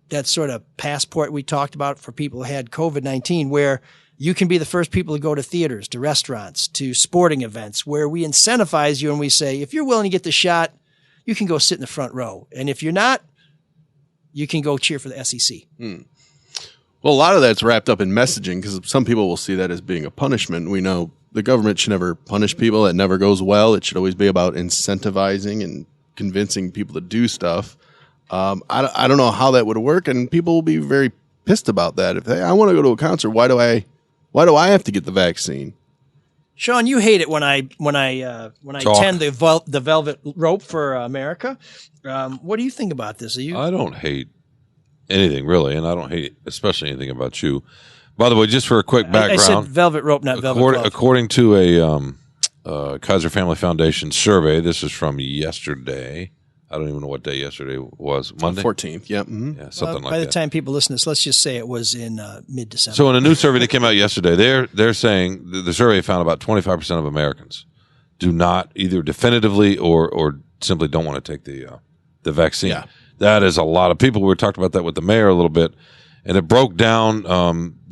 that sort of passport we talked about for people who had COVID-19, where you can be the first people to go to theaters, to restaurants, to sporting events, where we incentivize you and we say, if you're willing to get the shot, you can go sit in the front row. And if you're not, you can go cheer for the SEC. Well, a lot of that's wrapped up in messaging because some people will see that as being a punishment. We know the government should never punish people. That never goes well. It should always be about incentivizing and convincing people to do stuff. I don't know how that would work, and people will be very pissed about that. If I want to go to a concert, why do I have to get the vaccine? Sean, you hate it when I attend the Velvet Rope for America. What do you think about this? I don't hate anything really, and I don't hate especially anything about you. By the way, just for a quick background, I said Velvet Rope, not Velvet Glove. According to Kaiser Family Foundation survey. This is from yesterday. I don't even know what day yesterday was. Monday? 14th, yep. Mm-hmm. Yeah, something like that. By the time people listen to this, let's just say it was in mid-December. So in a new survey that came out yesterday, they're saying the survey found about 25% of Americans do not either definitively or simply don't want to take the vaccine. Yeah. That is a lot of people. We talked about that with the mayor a little bit, and it broke down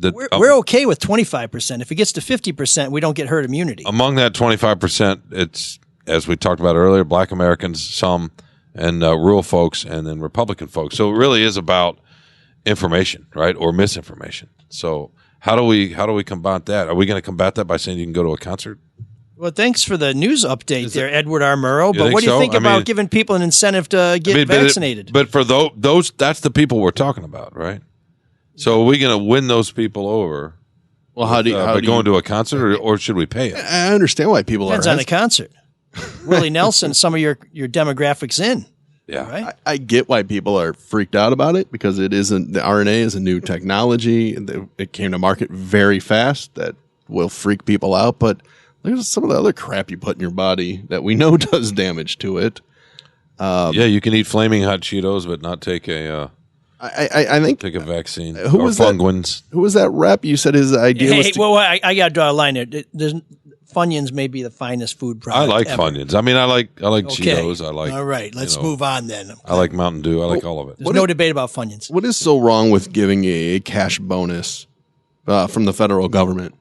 we're okay with 25%. If it gets to 50%, we don't get herd immunity. Among that 25%, it's, as we talked about earlier, Black Americans, some, and rural folks, and then Republican folks. So it really is about information, right, or misinformation. So how do we combat that? Are we going to combat that by saying you can go to a concert? Well, thanks for the news update there, Edward R. Murrow. But think what do you so? think I about mean, giving people an incentive to get vaccinated? But for those, that's the people we're talking about, right? So are we going to win those people over? Well, how do you going to a concert, or should we pay it? I understand why people Depends on the concert. Willie Nelson, some of your demographics in. Yeah, right. I get why people are freaked out about it because the RNA is a new technology. It came to market very fast. That will freak people out. But look at some of the other crap you put in your body that we know does damage to it. Yeah, you can eat flaming hot Cheetos, but not take a. I think take a vaccine. Who was Funguins? Who was that rep? You said his idea was. I got to draw a line there. Funyuns may be the finest food product. I like ever. Funyuns. I mean, I like Cheetos. I like. All right, let's move on then. I like Mountain Dew. I like all of it. There's no debate about Funyuns. What is so wrong with giving a cash bonus from the federal government?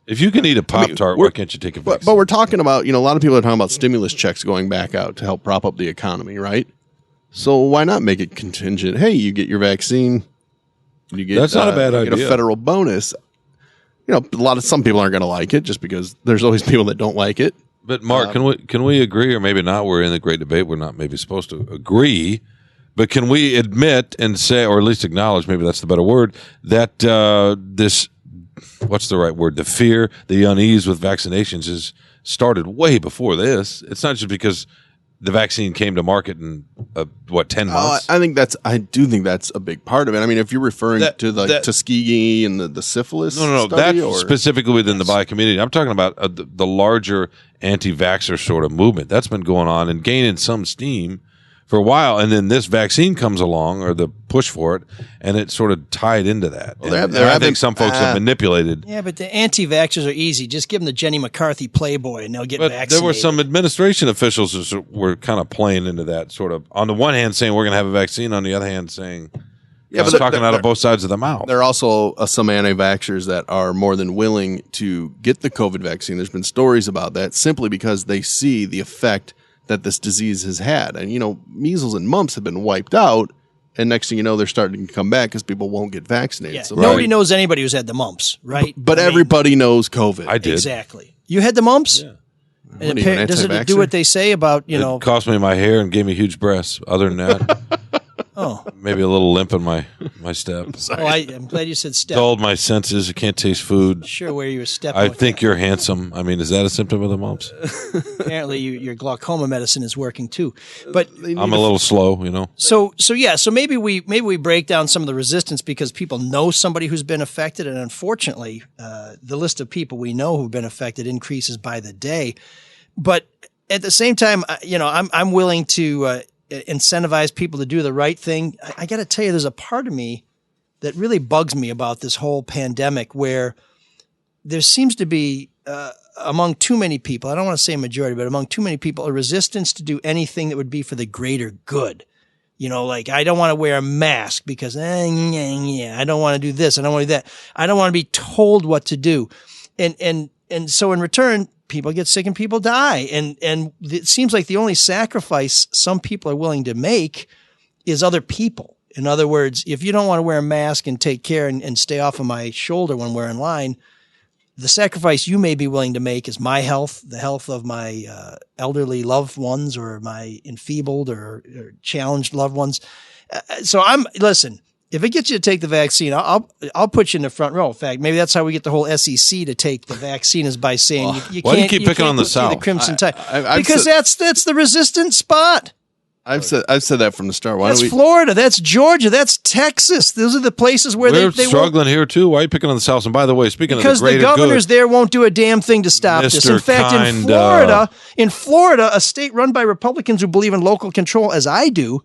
If you can eat a Pop-Tart, why can't you take a vaccine? But we're talking about, a lot of people are talking about stimulus checks going back out to help prop up the economy, right? So why not make it contingent? Hey, you get your vaccine. You get, that's not a bad you idea. Get a federal bonus. Some people aren't going to like it just because there's always people that don't like it. But Mark, can we agree, or maybe not? We're in the great debate. We're not maybe supposed to agree, but can we admit and say, or at least acknowledge, maybe that's the better word, that this, what's the right word? The fear, the unease with vaccinations is started way before this. It's not just because the vaccine came to market in 10 months? I do think that's a big part of it. I mean, if you're referring to Tuskegee and the syphilis, no, that's specifically within the Black community. I'm talking about the larger anti-vaxxer sort of movement that's been going on and gaining some steam for a while, and then this vaccine comes along, or the push for it, and it sort of tied into that. Well, I think some folks have manipulated. Yeah, but the anti-vaxxers are easy. Just give them the Jenny McCarthy Playboy, and they'll get vaccinated. There were some administration officials who were kind of playing into that, sort of, on the one hand saying we're going to have a vaccine, on the other hand saying, but talking out of both sides of the mouth. There are also some anti-vaxxers that are more than willing to get the COVID vaccine. There's been stories about that simply because they see the effect that this disease has had. And, measles and mumps have been wiped out. And next thing you know, they're starting to come back because people won't get vaccinated. Yeah, so nobody knows anybody who's had the mumps, right? But everybody knows COVID. I did. Exactly. You had the mumps? Yeah. And does it do what they say about, It cost me my hair and gave me huge breasts. Other than that, maybe a little limp in my step. I'm glad you said step. Dulled my senses. I can't taste food. Sure, where you were stepping. I think you're handsome. I mean, is that a symptom of the mumps? Apparently, your glaucoma medicine is working too. But I'm a little slow, So maybe we break down some of the resistance because people know somebody who's been affected, and unfortunately, the list of people we know who've been affected increases by the day. But at the same time, I'm willing to incentivize people to do the right thing. I got to tell you, there's a part of me that really bugs me about this whole pandemic, where there seems to be among too many people, I don't want to say majority, but among too many people, a resistance to do anything that would be for the greater good. Like I don't want to wear a mask because I don't want to do this, I don't want to do that. I don't want to be told what to do. And so in return, people get sick and people die. And it seems like the only sacrifice some people are willing to make is other people. In other words, if you don't want to wear a mask and take care and stay off of my shoulder when we're in line, the sacrifice you may be willing to make is my health, the health of my elderly loved ones, or my enfeebled or challenged loved ones. Listen, if it gets you to take the vaccine, I'll put you in the front row. In fact, maybe that's how we get the whole SEC to take the vaccine, is by saying you why can't do you keep picking on the South? The Crimson Tide, because that's the resistant spot. I've said that from the start. Why That's don't we? Florida. That's Georgia. That's Texas. Those are the places where We're they struggling here too. Why are you picking on the South? And by the way, speaking because of the greater governors good, there won't do a damn thing to stop this. In Mr. fact, Kind, in Florida, a state run by Republicans who believe in local control, as I do,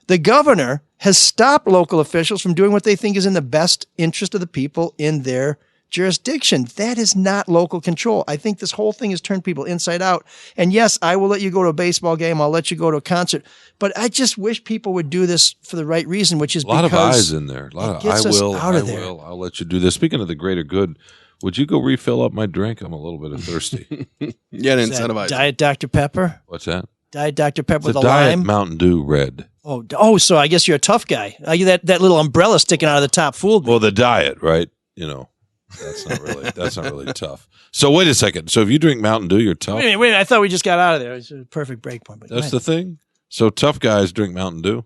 the governor has stopped local officials from doing what they think is in the best interest of the people in their jurisdiction. That is not local control. I think this whole thing has turned people inside out. And yes, I will let you go to a baseball game. I'll let you go to a concert. But I just wish people would do this for the right reason, which is a lot of eyes in there. A lot of gets us out of there. I'll let you do this. Speaking of the greater good, would you go refill up my drink? I'm a little bit thirsty. Yeah, to Is that incentivize. Diet Dr. Pepper? What's that? Diet Dr. Pepper It's with a a Diet lime? Mountain Dew Red. Oh, so I guess you're a tough guy. That little umbrella sticking out of the top fooled me. Well, the diet, right? That's not really tough. So wait a second. So if you drink Mountain Dew, you're tough. Wait a minute. I thought we just got out of there. It's a perfect break point. But That's the thing. So tough guys drink Mountain Dew.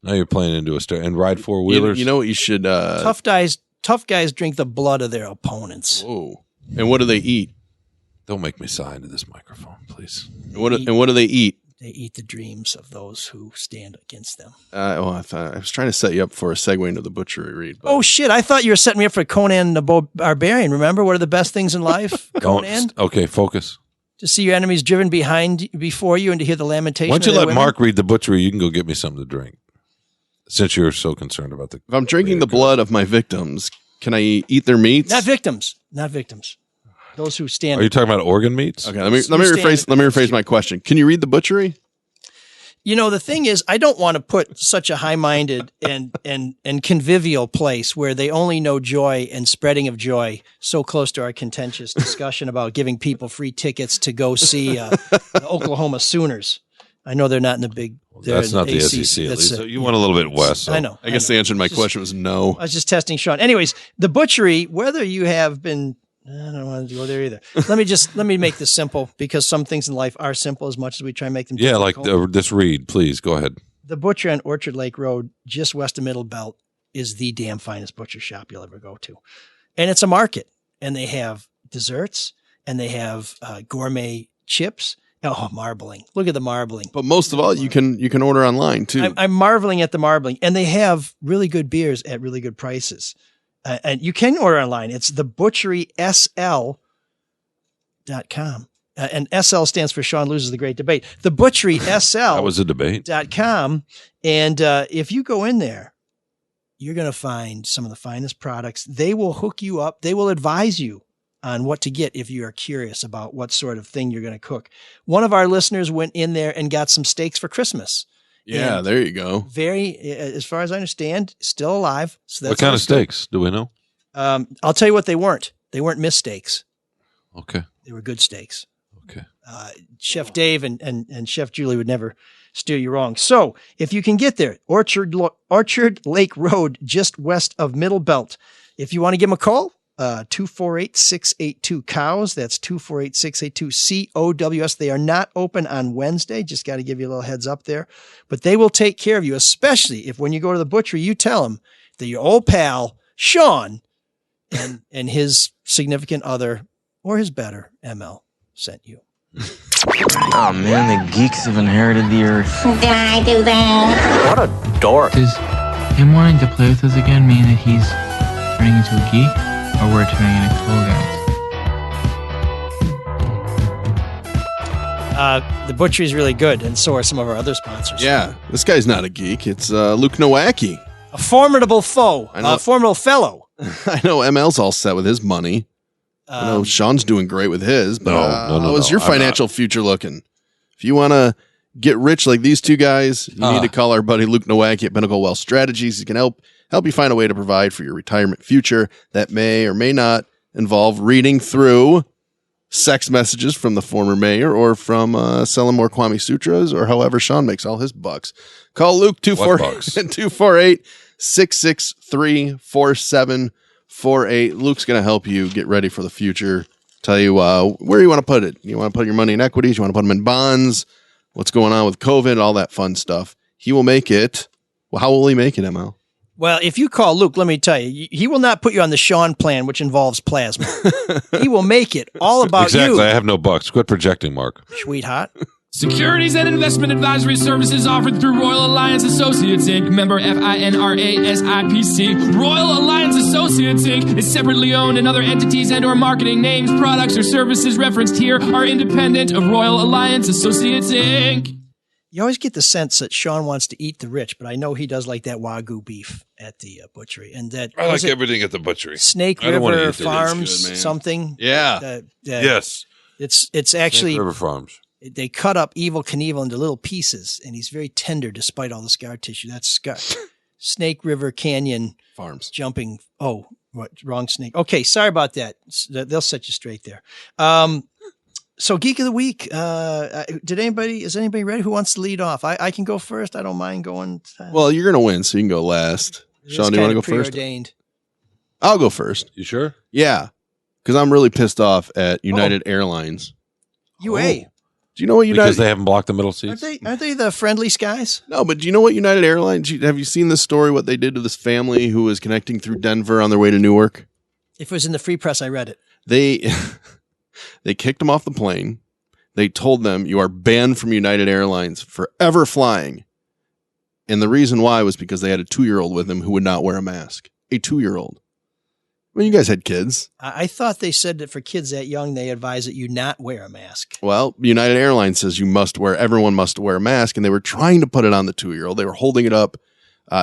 Now you're playing into and ride four wheelers. You know what you should. Tough guys drink the blood of their opponents. Whoa. And what do they eat? Don't make me sigh into this microphone, please. And what do they eat? They eat the dreams of those who stand against them. I was trying to set you up for a segue into the butchery read. Oh shit! I thought you were setting me up for Conan the Barbarian. Remember, what are the best things in life? Conan. Okay, focus. To see your enemies driven before you, and to hear the lamentation. Why don't you of their let women? Mark read the butchery? You can go get me something to drink. Since you're so concerned about If I'm drinking the blood of my victims, can I eat their meats? Not victims. Those who stand. Are you talking about organ meats? Okay, let me rephrase my question. Can you read the butchery? You know, the thing is, I don't want to put such a high-minded and convivial place where they only know joy and spreading of joy so close to our contentious discussion about giving people free tickets to go see the Oklahoma Sooners. I know they're not in the big. That's not the SEC. At least. So you went a little bit west. So. I know. I guess the answer to my question was no. I was just testing Sean. Anyways, the butchery, whether you have been. I don't want to go there either. Let me make this simple because some things in life are simple as much as we try and make them difficult. like this read. Please go ahead. The butcher on Orchard Lake Road, just west of Middle Belt, is the damn finest butcher shop you'll ever go to. And it's a market. And they have desserts and they have gourmet chips. Oh, marbling. Look at the marbling. But most of all, you can order online too. I'm marveling at the marbling. And they have really good beers at really good prices. And you can order online. It's thebutcherysl.com. And SL stands for Sean Loses the Great Debate. Thebutcherysl. That was a debate. .com. And if you go in there, you're going to find some of the finest products. They will hook you up. They will advise you on what to get if you are curious about what sort of thing you're going to cook. One of our listeners went in there and got some steaks for Christmas. Yeah, there you go. Very, as far as I understand, still alive. So that's what kind of steaks? Do we know? I'll tell you what they weren't. They weren't missteaks. Okay. They were good steaks. Okay. Chef Dave and Chef Julie would never steer you wrong. So if you can get there, Orchard Lake Road, just west of Middle Belt. If you want to give them a call, 248-682-COWS. That's 248-682-COWS. They are not open on Wednesday. Just got to give you a little heads up there. But they will take care of you, especially if when you go to the butchery, you tell them that your old pal, Sean, and his significant other, or his better, ML, sent you. Oh man, the geeks have inherited the earth. Did I do that? What a dork. Does him wanting to play with us again mean that he's turning into a geek? Or we're turning into cool guys? The butchery is really good, and so are some of our other sponsors. Yeah, this guy's not a geek. It's Luke Nowacki. A formidable foe. A formidable fellow. I know ML's all set with his money. I know Sean's doing great with his, but how's your financial future looking? If you want to get rich like these two guys, you need to call our buddy Luke Nowacki at Pinnacle Wealth Strategies. He can help you find a way to provide for your retirement future that may or may not involve reading through sex messages from the former mayor or from selling more Kwame Sutras or however Sean makes all his bucks. Call Luke 248-663-4748. Luke's going to help you get ready for the future. Tell you where you want to put it. You want to put your money in equities. You want to put them in bonds. What's going on with COVID, all that fun stuff. He will make it. Well, how will he make it, ML? Well, if you call Luke, let me tell you, he will not put you on the Sean plan, which involves plasma. He will make it all about you. Exactly. I have no bucks. Quit projecting, Mark. Sweetheart. Securities and investment advisory services offered through Royal Alliance Associates, Inc., member FINRA SIPC. Royal Alliance Associates, Inc. is separately owned, and other entities and or marketing names, products, or services referenced here are independent of Royal Alliance Associates, Inc. You always get the sense that Sean wants to eat the rich, but I know he does like that Wagyu beef at the butchery. And that I like everything at the butchery. Snake River Farms, something. Yeah. Yes. It's actually Snake River Farms. They cut up Evel Knievel into little pieces, and he's very tender despite all the scar tissue. That's Snake River Canyon Farms. Jumping. Oh, what? Wrong snake. Okay, sorry about that. They'll set you straight there. So Geek of the Week. Is anybody ready? Who wants to lead off? I can go first. I don't mind going. Well, you're going to win, so you can go last. Sean, do you want to go first? Preordained. I'll go first. You sure? Yeah, because I'm really pissed off at United Airlines. UA. Do you know what United? Because they haven't blocked the middle seats. Aren't they the friendly skies? No, but do you know what United Airlines? Have you seen this story? What they did to this family who was connecting through Denver on their way to Newark? If it was in the Free Press, I read it. They kicked them off the plane. They told them, you are banned from United Airlines forever flying. And the reason why was because they had a 2-year-old with them who would not wear a mask. A 2-year-old. Well, you guys had kids. I thought they said that for kids that young, they advise that you not wear a mask. Well, United Airlines says everyone must wear a mask. And they were trying to put it on the 2-year-old. They were holding it up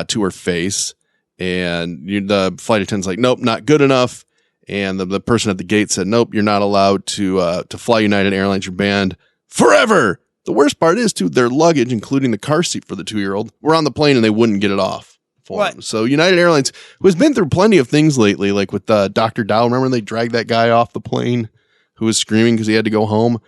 to her face. And the flight attendant's like, nope, not good enough. And the person at the gate said, nope, you're not allowed to fly United Airlines. You're banned forever. The worst part is, too, their luggage, including the car seat for the 2-year-old, were on the plane and they wouldn't get it off for them. So United Airlines, who has been through plenty of things lately, like with Dr. Dow, remember when they dragged that guy off the plane who was screaming because he had to go home?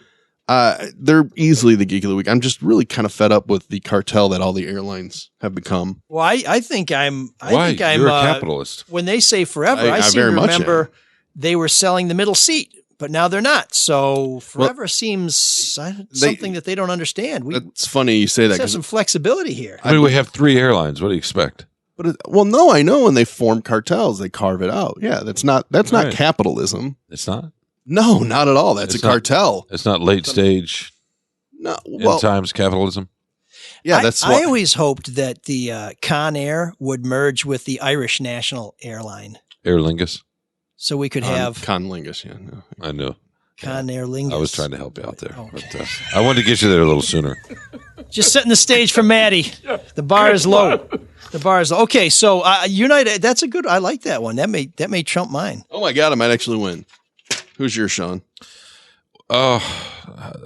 They're easily the Geek of the Week. I'm just really kind of fed up with the cartel that all the airlines have become. Well, I think I'm You're a capitalist. When they say forever, I seem to remember they were selling the middle seat, but now they're not. So forever seems something that they don't understand. It's funny you say that. Let's have some flexibility here. I mean, we have 3 airlines. What do you expect? But no, I know when they form cartels, they carve it out. Yeah, that's not capitalism. It's not? No, not at all. That's a cartel. It's not late stage. No, end times capitalism. Yeah, I always hoped that the Con Air would merge with the Irish National Airline. Aer Lingus. So we could have Con Lingus. Yeah, no. I knew. Con Aer Lingus. I was trying to help you out there. Okay. But, I wanted to get you there a little sooner. Just setting the stage for Maddie. The bar is low. The bar is low. Okay, so United. That's a good. I like that one. That may trump mine. Oh my God, I might actually win. Who's yours, Sean? How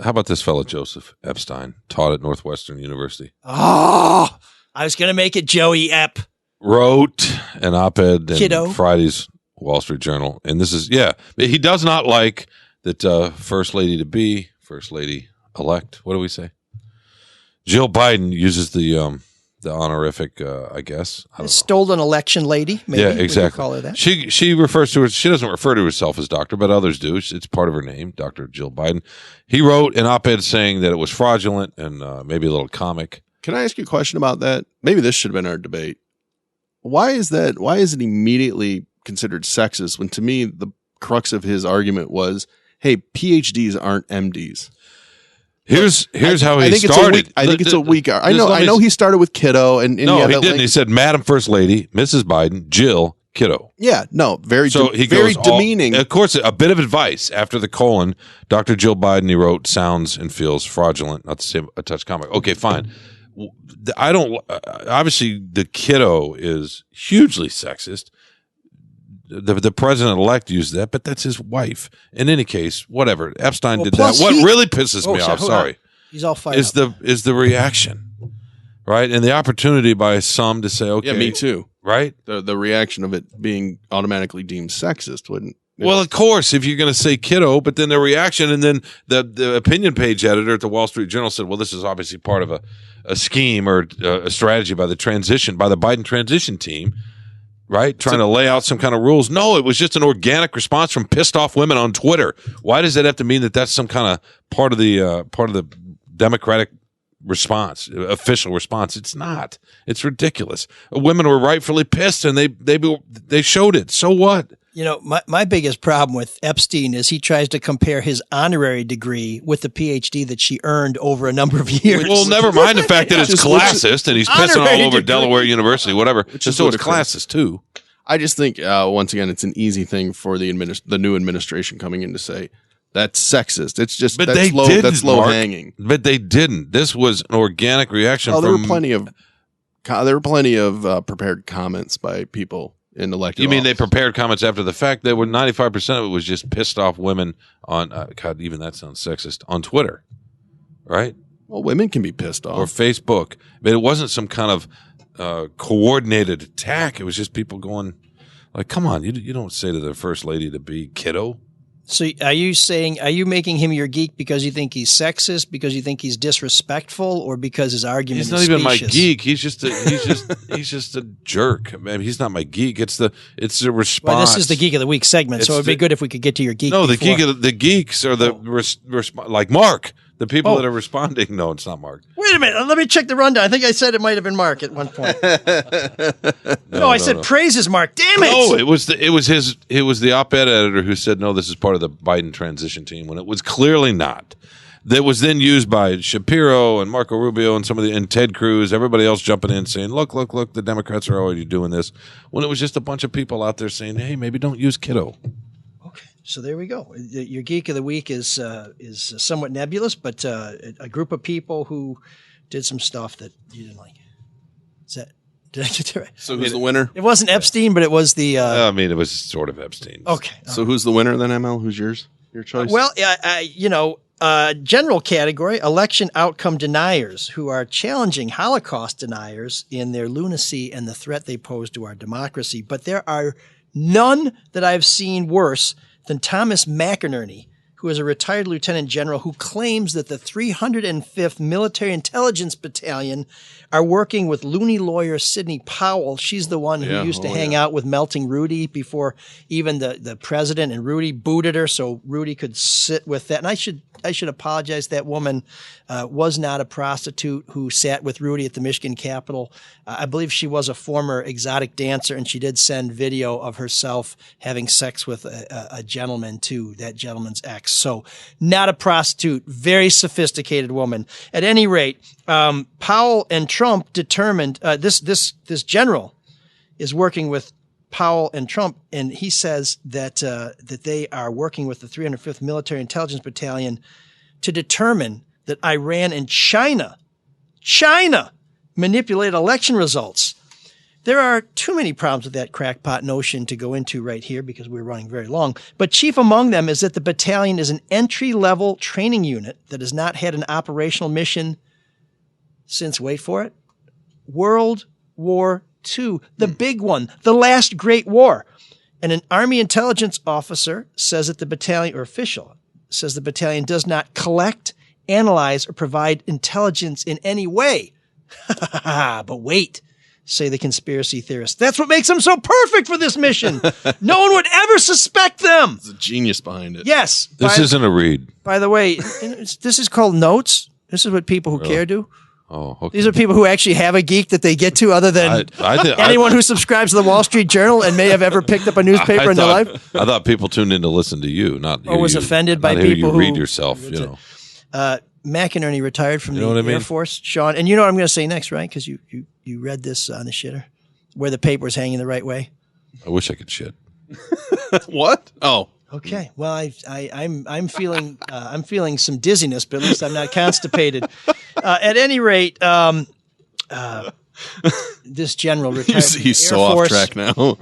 about this fella, Joseph Epstein, taught at Northwestern University. Oh, I was going to make it Joey Epp. Wrote an op-ed Kiddo. in Friday's Wall Street Journal. And this is, he does not like that First Lady-to-be, First Lady-elect, what do we say? Jill Biden uses the honorific, I guess. I don't know. Stolen election lady, maybe. Yeah, exactly. Call her that. She refers to she doesn't refer to herself as doctor, but others do. It's part of her name, Dr. Jill Biden. He wrote an op-ed saying that it was fraudulent and maybe a little comic. Can I ask you a question about that? Maybe this should have been our debate. Why is that? Why is it immediately considered sexist when, to me, the crux of his argument was, hey, PhDs aren't MDs? Here's how he started. I think it's a weak. I know he started with Kiddo, and no, he didn't. He said, "Madam First Lady, Mrs. Biden, Jill, Kiddo." Yeah, no, very demeaning. Of course, a bit of advice after the colon. Dr. Jill Biden, he wrote, sounds and feels fraudulent. Not to say a touch comic. Okay, fine. I don't. Obviously, the Kiddo is hugely sexist. The president-elect used that, but that's his wife. In any case, whatever. Epstein did that. What really pisses me off, he's all fired is the reaction, right? And the opportunity by some to say, okay. Yeah, me too. Right? The reaction of it being automatically deemed sexist wouldn't. Well, of course, if you're going to say Kiddo, but then the reaction, and then the opinion page editor at the Wall Street Journal said, well, this is obviously part of a scheme or a strategy by the Biden transition team. Right? Trying to lay out some kind of rules. No, it was just an organic response from pissed off women on Twitter. Why does that have to mean that that's some kind of part of the Democratic response, official response? It's not. It's ridiculous. Women were rightfully pissed and they showed it. So what? You know, my biggest problem with Epstein is he tries to compare his honorary degree with the PhD that she earned over a number of years. Well, never mind the fact that it's classist and he's pissing all over Delaware University, whatever. So it's classist too. I just think once again, it's an easy thing for the new administration coming in to say that's sexist. It's just that's low hanging. But they didn't. This was an organic reaction. Oh, there were plenty of prepared comments by people. In elected You mean office. they prepared comments after the fact? They were 95% of it was just pissed off women on God. Even that sounds sexist on Twitter, right? Well, women can be pissed off or Facebook, but it wasn't some kind of coordinated attack. It was just people going like, "Come on, you don't say to the first lady to be kiddo." So are you making him your geek because you think he's sexist, because you think he's disrespectful, or because his argument He's not is even my specious? geek. He's just a jerk. I mean, he's not my geek. It's the response. Well, this is the Geek of the Week segment, so it'd be good if we could get to your geek. No, before. the geeks are the like Mark, the people that are responding. No, it's not Mark. Wait a minute. Let me check the rundown. I think I said it might have been Mark at one point. No, I said praises Mark. Damn it! No, it was the op-ed editor who said no, this is part of the Biden transition team when it was clearly not. That was then used by Shapiro and Marco Rubio and and Ted Cruz, everybody else jumping in saying, look, the Democrats are already doing this. When it was just a bunch of people out there saying, hey, maybe don't use kiddo. So there we go. Your Geek of the Week is somewhat nebulous, but a group of people who did some stuff that you didn't like. Is that? Did I get that right? So who's the winner? It wasn't Epstein, but it was the. I mean, it was sort of Epstein. Okay. So who's the winner then, ML? Who's yours? Your choice? Well, general category, election outcome deniers who are challenging Holocaust deniers in their lunacy and the threat they pose to our democracy. But there are none that I've seen worse than Thomas McInerney, who is a retired lieutenant general who claims that the 305th Military Intelligence Battalion are working with loony lawyer Sidney Powell. She's the one who used to hang out with Melting Rudy before even the president, and Rudy booted her so Rudy could sit with that. And I should apologize. That woman was not a prostitute who sat with Rudy at the Michigan Capitol. I believe she was a former exotic dancer, and she did send video of herself having sex with a gentleman to that gentleman's ex. So not a prostitute, very sophisticated woman. At any rate, Powell and Trump determined this general is working with Powell and Trump, and he says that they are working with the 305th Military Intelligence Battalion to determine that Iran and China manipulate election results. There are too many problems with that crackpot notion to go into right here because we're running very long. But chief among them is that the battalion is an entry-level training unit that has not had an operational mission since, wait for it, World War II, the big one, the last great war. And an Army intelligence officer says that the battalion, or official, says the battalion does not collect, analyze, or provide intelligence in any way. But wait, say the conspiracy theorists, that's what makes them so perfect for this mission. No one would ever suspect them. There's a genius behind it. Yes. This isn't a read. By the way, this is called notes. This is what people who care do. Oh, okay. These are people who actually have a geek that they get to, other than anyone who subscribes to the Wall Street Journal and may have ever picked up a newspaper in their life. I thought people tuned in to listen to you, not or was offended by people who read yourself. McInerney retired from the Air Force, Sean, and you know what I'm going to say next, right? Because you read this on the shitter, where the paper's hanging the right way. I wish I could shit. What? Oh. Okay. Well, I'm feeling some dizziness, but at least I'm not constipated. At any rate, this general retired. He's so off track now.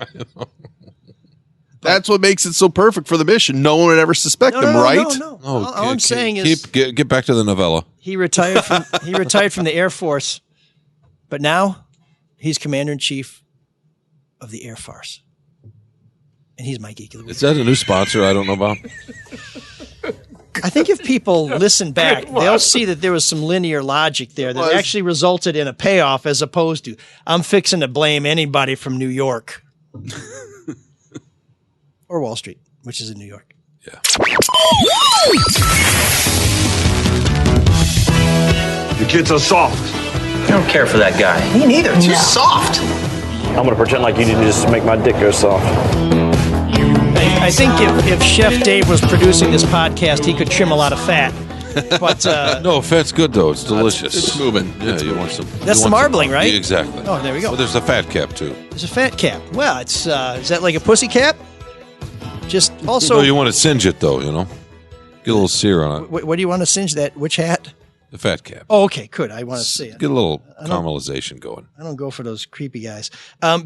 That's what makes it so perfect for the mission. No one would ever suspect them, right? No. All I'm saying is, get back to the novella. He retired from the Air Force, but now he's Commander in Chief of the Air Force. And he's my Geek of the Week. Is that a new sponsor I don't know about? I think if people listen back, they'll see that there was some linear logic there that actually resulted in a payoff, as opposed to, I'm fixing to blame anybody from New York. Or Wall Street, which is in New York. Yeah. The kids are soft. I don't care for that guy. Me neither. Too soft. I'm going to pretend like you didn't just make my dick go soft. I think if Chef Dave was producing this podcast, he could trim a lot of fat. But no, fat's good though. It's delicious. It's moving. Yeah, you want some. That's the marbling, right? Yeah, exactly. Oh, there we go. Well, there's a fat cap too. There's a fat cap. Well, it's is that like a pussy cap? Just also. No, you want to singe it though, you know. Get a little sear on it. What do you want to singe that? Which hat? The fat cap. Oh, okay, good. I want to see it. Get a little caramelization going. I don't go for those creepy guys.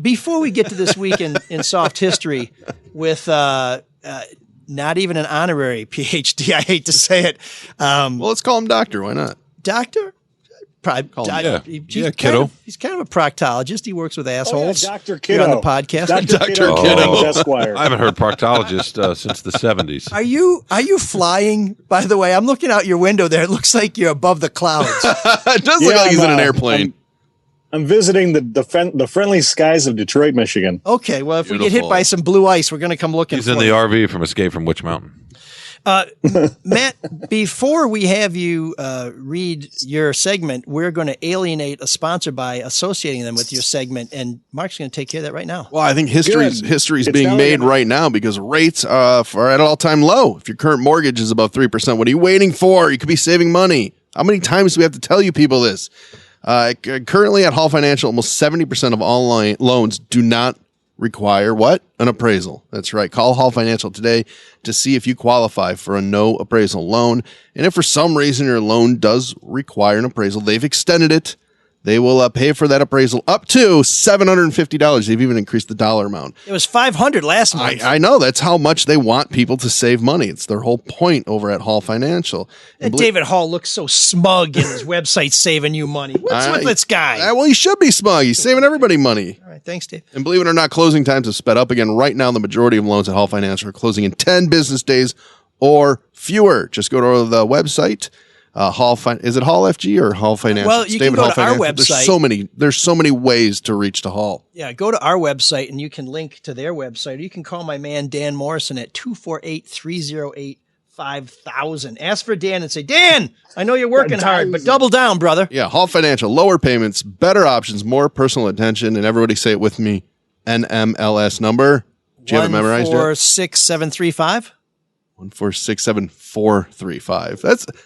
Before we get to this week in soft history with not even an honorary PhD, I hate to say it. Well, let's call him doctor. Why not? Doctor? Kiddo. He's kind of a proctologist. He works with assholes. Dr. Here Kiddo. on the podcast. Dr. Kiddo. Esquire. I haven't heard proctologist since the 70s. Are you flying? By the way, I'm looking out your window there. It looks like you're above the clouds. It does look like he's in an airplane. I'm visiting the friendly skies of Detroit, Michigan. Okay, well, if we get hit by some blue ice, we're going to come looking He's for in the you. RV from Escape from Witch Mountain. Matt, before we have you read your segment, we're going to alienate a sponsor by associating them with your segment, and Mark's going to take care of that right now. Well, I think history's It's being made right now because rates are at an all-time low. If your current mortgage is above 3%, what are you waiting for? You could be saving money. How many times do we have to tell you people this? Currently at Hall Financial, almost 70% of all loans do not require what? An appraisal. That's right. Call Hall Financial today to see if you qualify for a no appraisal loan. And if for some reason your loan does require an appraisal, they've extended it. They will pay for that appraisal up to $750. They've even increased the dollar amount. It was $500 last month. I know. That's how much they want people to save money. It's their whole point over at Hall Financial. And David Hall looks so smug in his website saving you money. What's with this guy? Well, he should be smug. He's saving everybody money. All right, thanks, Dave. And believe it or not, closing times have sped up again. Right now, the majority of loans at Hall Financial are closing in 10 business days or fewer. Just go to the website. Is it Hall FG or Hall Financial? Well, you can go to our website. There's so many ways to reach to Hall. Yeah, go to our website and you can link to their website. Or you can call my man Dan Morrison at 248-308-5000. Ask for Dan and say, Dan, I know you're working hard, but double down, brother. Yeah, Hall Financial, lower payments, better options, more personal attention, and everybody say it with me. NMLS number. Do you have it memorized yet? 146735. 1467435.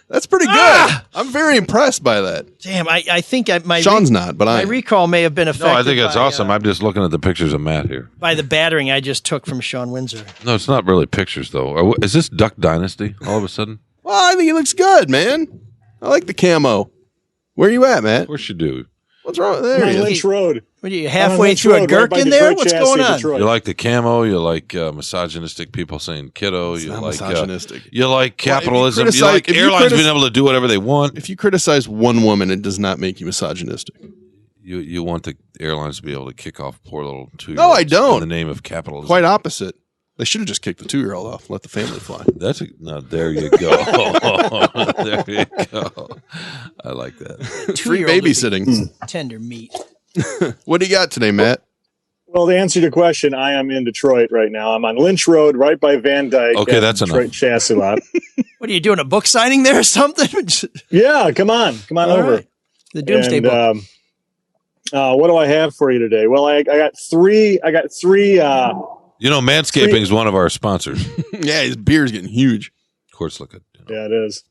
That's pretty good. I'm very impressed by that. Damn, I think my Sean's not, but my I recall may have been affected. No, I think that's awesome. I'm just looking at the pictures of Matt here. By the battering I just took from Sean Windsor. No, it's not really pictures though. Is this Duck Dynasty all of a sudden? Well, I think he looks good, man. I like the camo. Where you at, Matt? Of course you do. What's wrong? There I'm he on is. Lynch Road. What are you, halfway through a gherkin there? What's going on? You like the camo. You like misogynistic people saying kiddo. You not like misogynistic. You like capitalism. Well, you like airlines being able to do whatever they want. If you criticize one woman, it does not make you misogynistic. You want the airlines to be able to kick off poor little 2-year-olds. No, I don't. In the name of capitalism. Quite opposite. They should have just kicked the 2-year-old off, let the family fly. There you go. There you go. I like that. Free babysitting. Tender meat. What do you got today, Matt? Well, to answer your question, I am in Detroit right now. I'm on Lynch Road, right by Van Dyke. Okay, that's Detroit enough. Chassis lot. What are you doing? A book signing there or something? Yeah, come on All over. right. The Doomsday Book. What do I have for you today? Well, I got three. You know, Manscaping is one of our sponsors. Yeah, his beard's getting huge. Of course, look at. Yeah, it is.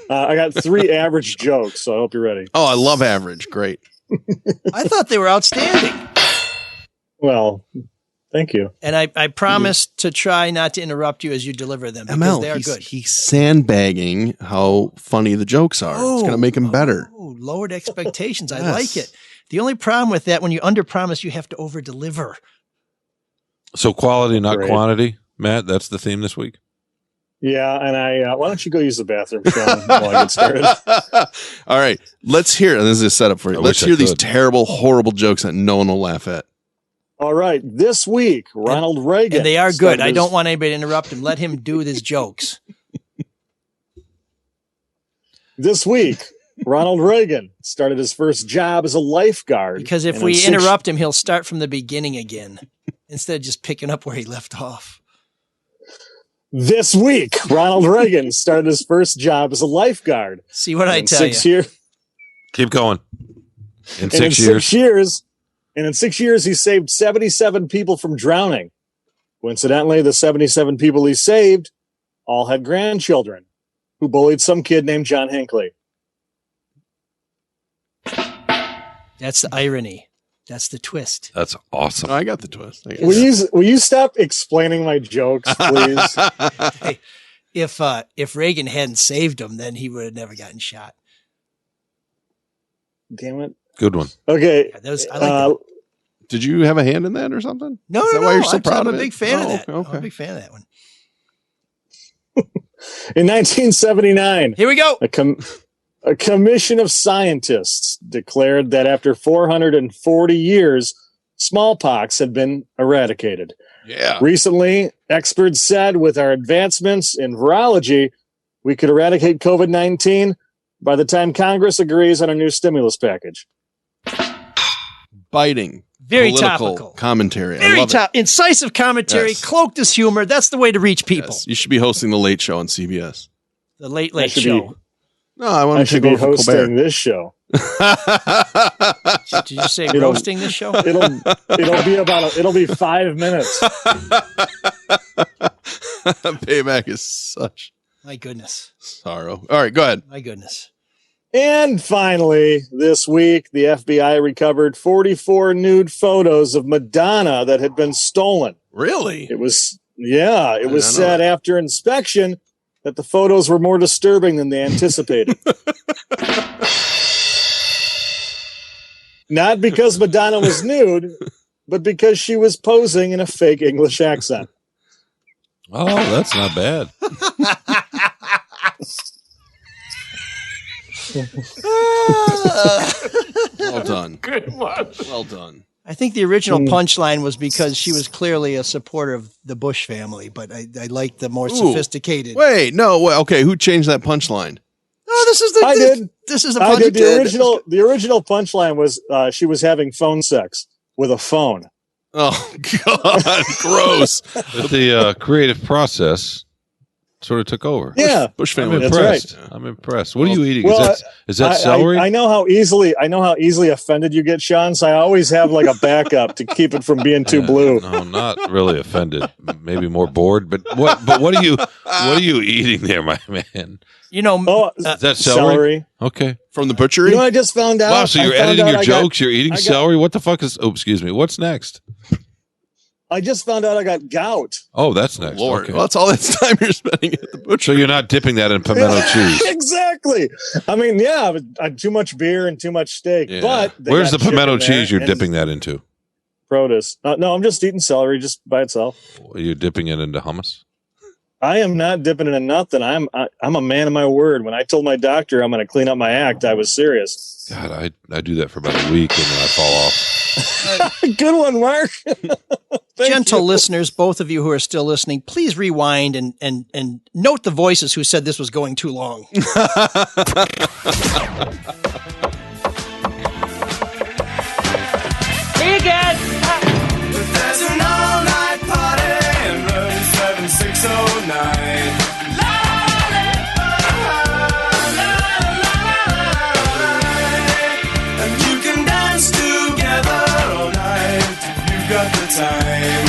I got 3 average jokes, so I hope you're ready. Oh, I love average. Great. I thought they were outstanding. Well, thank you. And I promised to try not to interrupt you as you deliver them because they are good. He's sandbagging how funny the jokes are. It's going to make him better. Oh, lowered expectations. I like it. The only problem with that, when you under-promise, you have to over-deliver. So quality, not Great. quantity, Matt. That's the theme this week. Yeah, and why don't you go use the bathroom, Sean, while I get started? All right, let's hear. This is a setup for you. Let's hear these terrible, horrible jokes that no one will laugh at. All right, this week, Ronald Reagan. And they are good. I don't want anybody to interrupt him. Let him do his jokes. This week, Ronald Reagan started his first job as a lifeguard. Because if we interrupt him, he'll start from the beginning again instead of just picking up where he left off. This week, Ronald Reagan started his first job as a lifeguard. See what I tell you. Keep going. In 6 years. And in 6 years, he saved 77 people from drowning. Coincidentally, the 77 people he saved all had grandchildren who bullied some kid named John Hinckley. That's the irony. That's the twist. That's awesome. I got the twist. Will you stop explaining my jokes, please? Hey, if Reagan hadn't saved him, then he would have never gotten shot. Damn it. Good one. Okay. I like that. Did you have a hand in that or something? No, Is that no, why no. you're so proud I'm of a it? big fan of that. Okay. I'm a big fan of that one. In 1979, here we go. A commission of scientists declared that after 440 years, smallpox had been eradicated. Yeah. Recently, experts said with our advancements in virology, we could eradicate COVID-19 by the time Congress agrees on a new stimulus package. Biting. Very political topical. Commentary. I Very love it. incisive commentary, Yes. cloaked as humor. That's the way to reach people. Yes. You should be hosting the Late Show on CBS. The Late Late Show. No, I I want to should take be over for hosting Colbert. this show. Did you say roasting this show? It'll be 5 minutes. Payback is such My goodness. sorrow. All right, go ahead. My goodness. And finally, this week, the FBI recovered 44 nude photos of Madonna that had been stolen. Really? It was said that. after inspection that the photos were more disturbing than they anticipated. Not because Madonna was nude, but because she was posing in a fake English accent. Oh, that's not bad. Well done. Good one. Well done. I think the original punchline was because she was clearly a supporter of the Bush family, but I like the more sophisticated. Wait, no. Wait, okay, who changed that punchline? No, this is the. I did. This is the I punch. did. The original punchline was she was having phone sex with a phone. Oh God, gross! But the creative process sort of took over. Yeah, Bush I'm family. impressed. That's right. I'm impressed. What are you eating? Well, is that celery? I know how easily offended you get, Sean. So I always have like a backup to keep it from being too blue. No, not really offended. Maybe more bored. But what are you eating there, my man? You know, Is that celery? Okay. From the butchery? You know, I just found out. Wow, so you're I found editing out your I got- jokes. You're eating I got- celery. What the fuck is? Oh, excuse me. What's next? I just found out I got gout. Oh, that's next. Lord, Okay. well, that's all that time you're spending at the butcher. So you're not dipping that in pimento cheese. Exactly. I mean, yeah, but too much beer and too much steak. Yeah. But they Where's the got pimento chicken there cheese you're and dipping that into? Produce. No, I'm just eating celery just by itself. Are you dipping it into hummus? I am not dipping it in nothing. I'm a man of my word. When I told my doctor I'm going to clean up my act, I was serious. God, I do that for about a week and then I fall off. Good one, Mark. gentle listeners, both of you who are still listening, please rewind and note the voices who said this was going too long. There's an all-night party in room 7609. And you can dance together all night if you've got the time.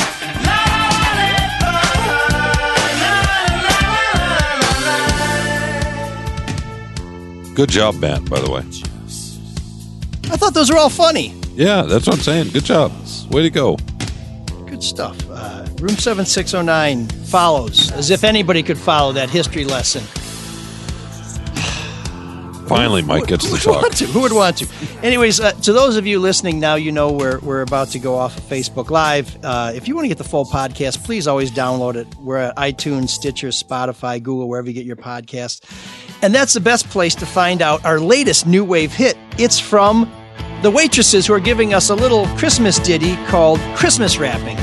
Good job, Matt, by the way. I thought those were all funny. Yeah, that's what I'm saying. Good job. Way to go. Good stuff. Room 7609 follows, as if anybody could follow that history lesson. Finally, Mike gets to talk. Who would want to? Anyways, to those of you listening now, you know we're about to go off of Facebook Live. If you want to get the full podcast, please always download it. We're at iTunes, Stitcher, Spotify, Google, wherever you get your podcast. And that's the best place to find out our latest new wave hit. It's from the Waitresses, who are giving us a little Christmas ditty called Christmas Wrapping.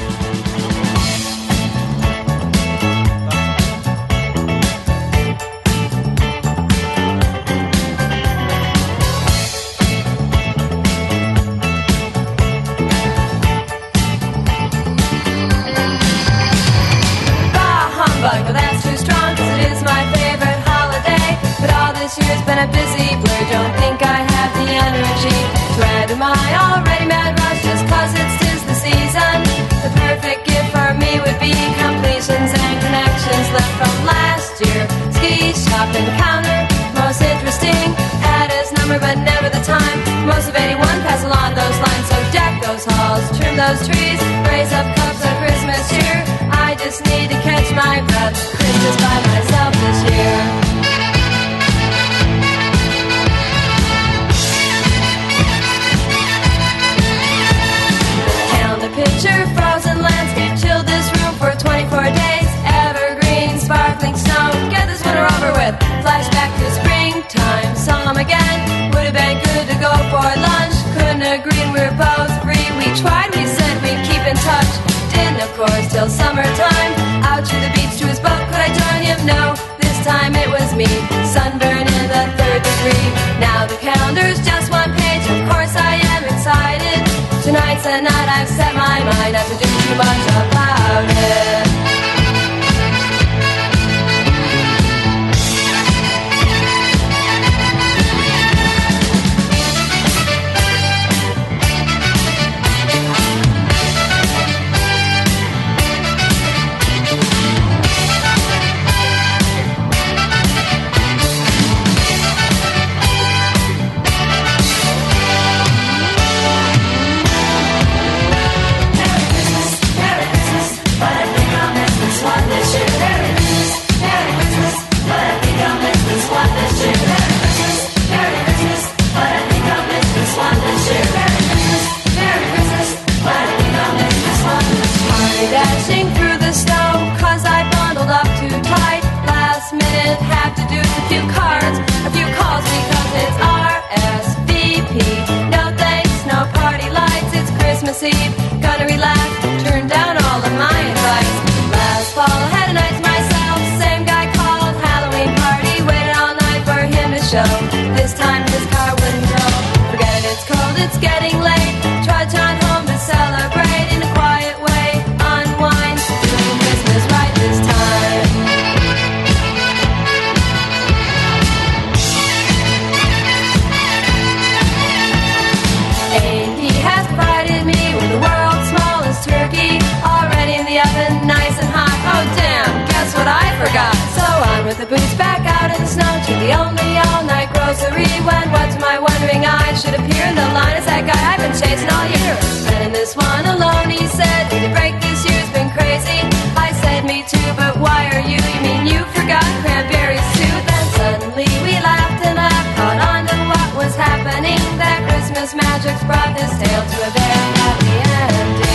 Bah, humbug, well that's too strong, 'cause it is my favorite holiday. But all this year's been a busy blur, don't think I have the energy to add to my already mad rush, just 'cause it's 'tis the season. The perfect gift for me would be those trees. Raise up cups of Christmas cheer. I just need to catch my breath. Christmas by myself this year. Count the picture, frozen landscape, chill this room for 24 days. Evergreen, sparkling snow, get this winter over with. Flashback to springtime, saw him again. Would have been good to go for lunch. Couldn't agree, we were both free. We tried, we said we'd keep in touch. Didn't, of course, till summertime. Out to the beach to his boat, could I join him? No, this time it was me. Sunburn in the 3rd degree. Now the calendar's just one page. Of course I am excited. Tonight's the night I've set my mind not to do too much about it. Dashing through the snow, cause I bundled up too tight. Last minute, have to do a few cards, a few calls because it's RSVP. No thanks, no party lights, it's Christmas Eve. Gonna relax, turn down all of my advice. Last fall, had a night to myself, same guy called, Halloween party. Waited all night for him to show, this time his car wouldn't go. Forget it, it's cold, it's getting late. Trudge on home to celebrate in a quiet way. Christmas right this time. A.P. has provided me with the world's smallest turkey, already in the oven, nice and hot. Oh damn, guess what I forgot? So on with the boots, back out in the snow to the only all-night grocery. When what's my wondering eyes should appear in the line as that guy I've been chasing all year. And in this one alone, he said, the break this year's been crazy. I said, me too, but why are you? You mean you forgot cranberries too? Then suddenly we laughed and laughed, caught on to what was happening. That Christmas magic's brought this tale to a very happy ending.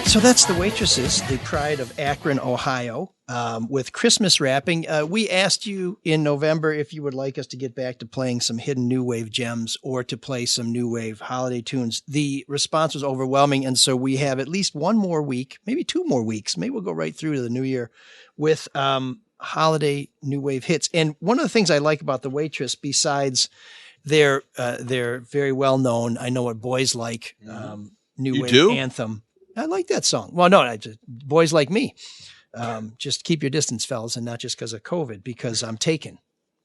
So that's The Waitresses, the pride of Akron, Ohio, with Christmas wrapping. We asked you in November if you would like us to get back to playing some hidden new wave gems or to play some new wave holiday tunes. The response was overwhelming, and so we have at least one more week, maybe 2 more weeks. Maybe we'll go right through to the new year with holiday new wave hits. And one of the things I like about The Waitress, besides their very well known "I Know What Boys Like" new wave anthem. I like that song. Well, no, Boys Like Me. Just keep your distance, fellas, and not just because of COVID, because I'm taken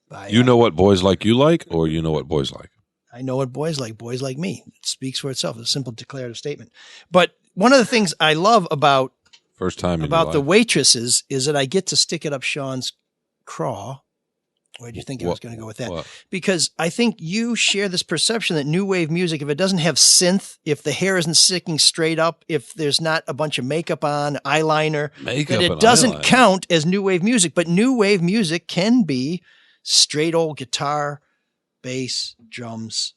by. You know what boys like you like, or you know what boys like? I know what boys like me. It speaks for itself. It's a simple declarative statement. But one of the things I love about The Waitresses is that I get to stick it up Sean's craw. Where do you think I was going to go with that? What? Because I think you share this perception that new wave music, if it doesn't have synth, if the hair isn't sticking straight up, if there's not a bunch of makeup on, eyeliner, that it doesn't count as new wave music. But new wave music can be straight old guitar, bass, drums,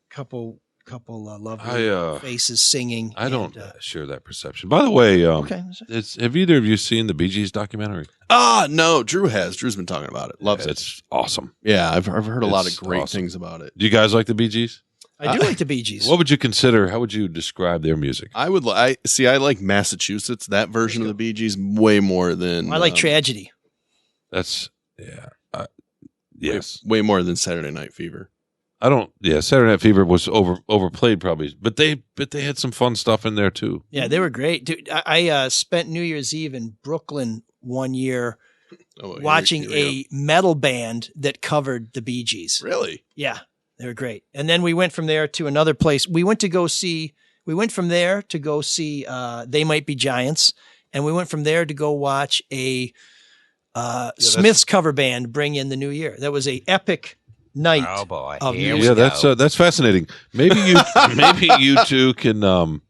couple lovely faces singing. I don't share that perception. By the way, have either of you seen the Bee Gees documentary? No, Drew has. Drew's been talking about it. Loves it. It's awesome. Yeah, I've heard a lot of great things about it. Do you guys like the Bee Gees? I do like the Bee Gees. What would you consider? How would you describe their music? I like Massachusetts, that version of the Bee Gees, way more than I like Tragedy. That's yes, way more than Saturday Night Fever. I don't. Yeah, Saturday Night Fever was overplayed probably, but they had some fun stuff in there too. Yeah, they were great. Dude, I spent New Year's Eve in Brooklyn one year watching a metal band that covered the Bee Gees. Really? Yeah, they were great. And then we went from there to another place. We went from there to go see They Might Be Giants, and we went from there to go watch a Smiths cover band bring in the new year. That was a epic night. Oh boy! Of that's fascinating. Maybe you two can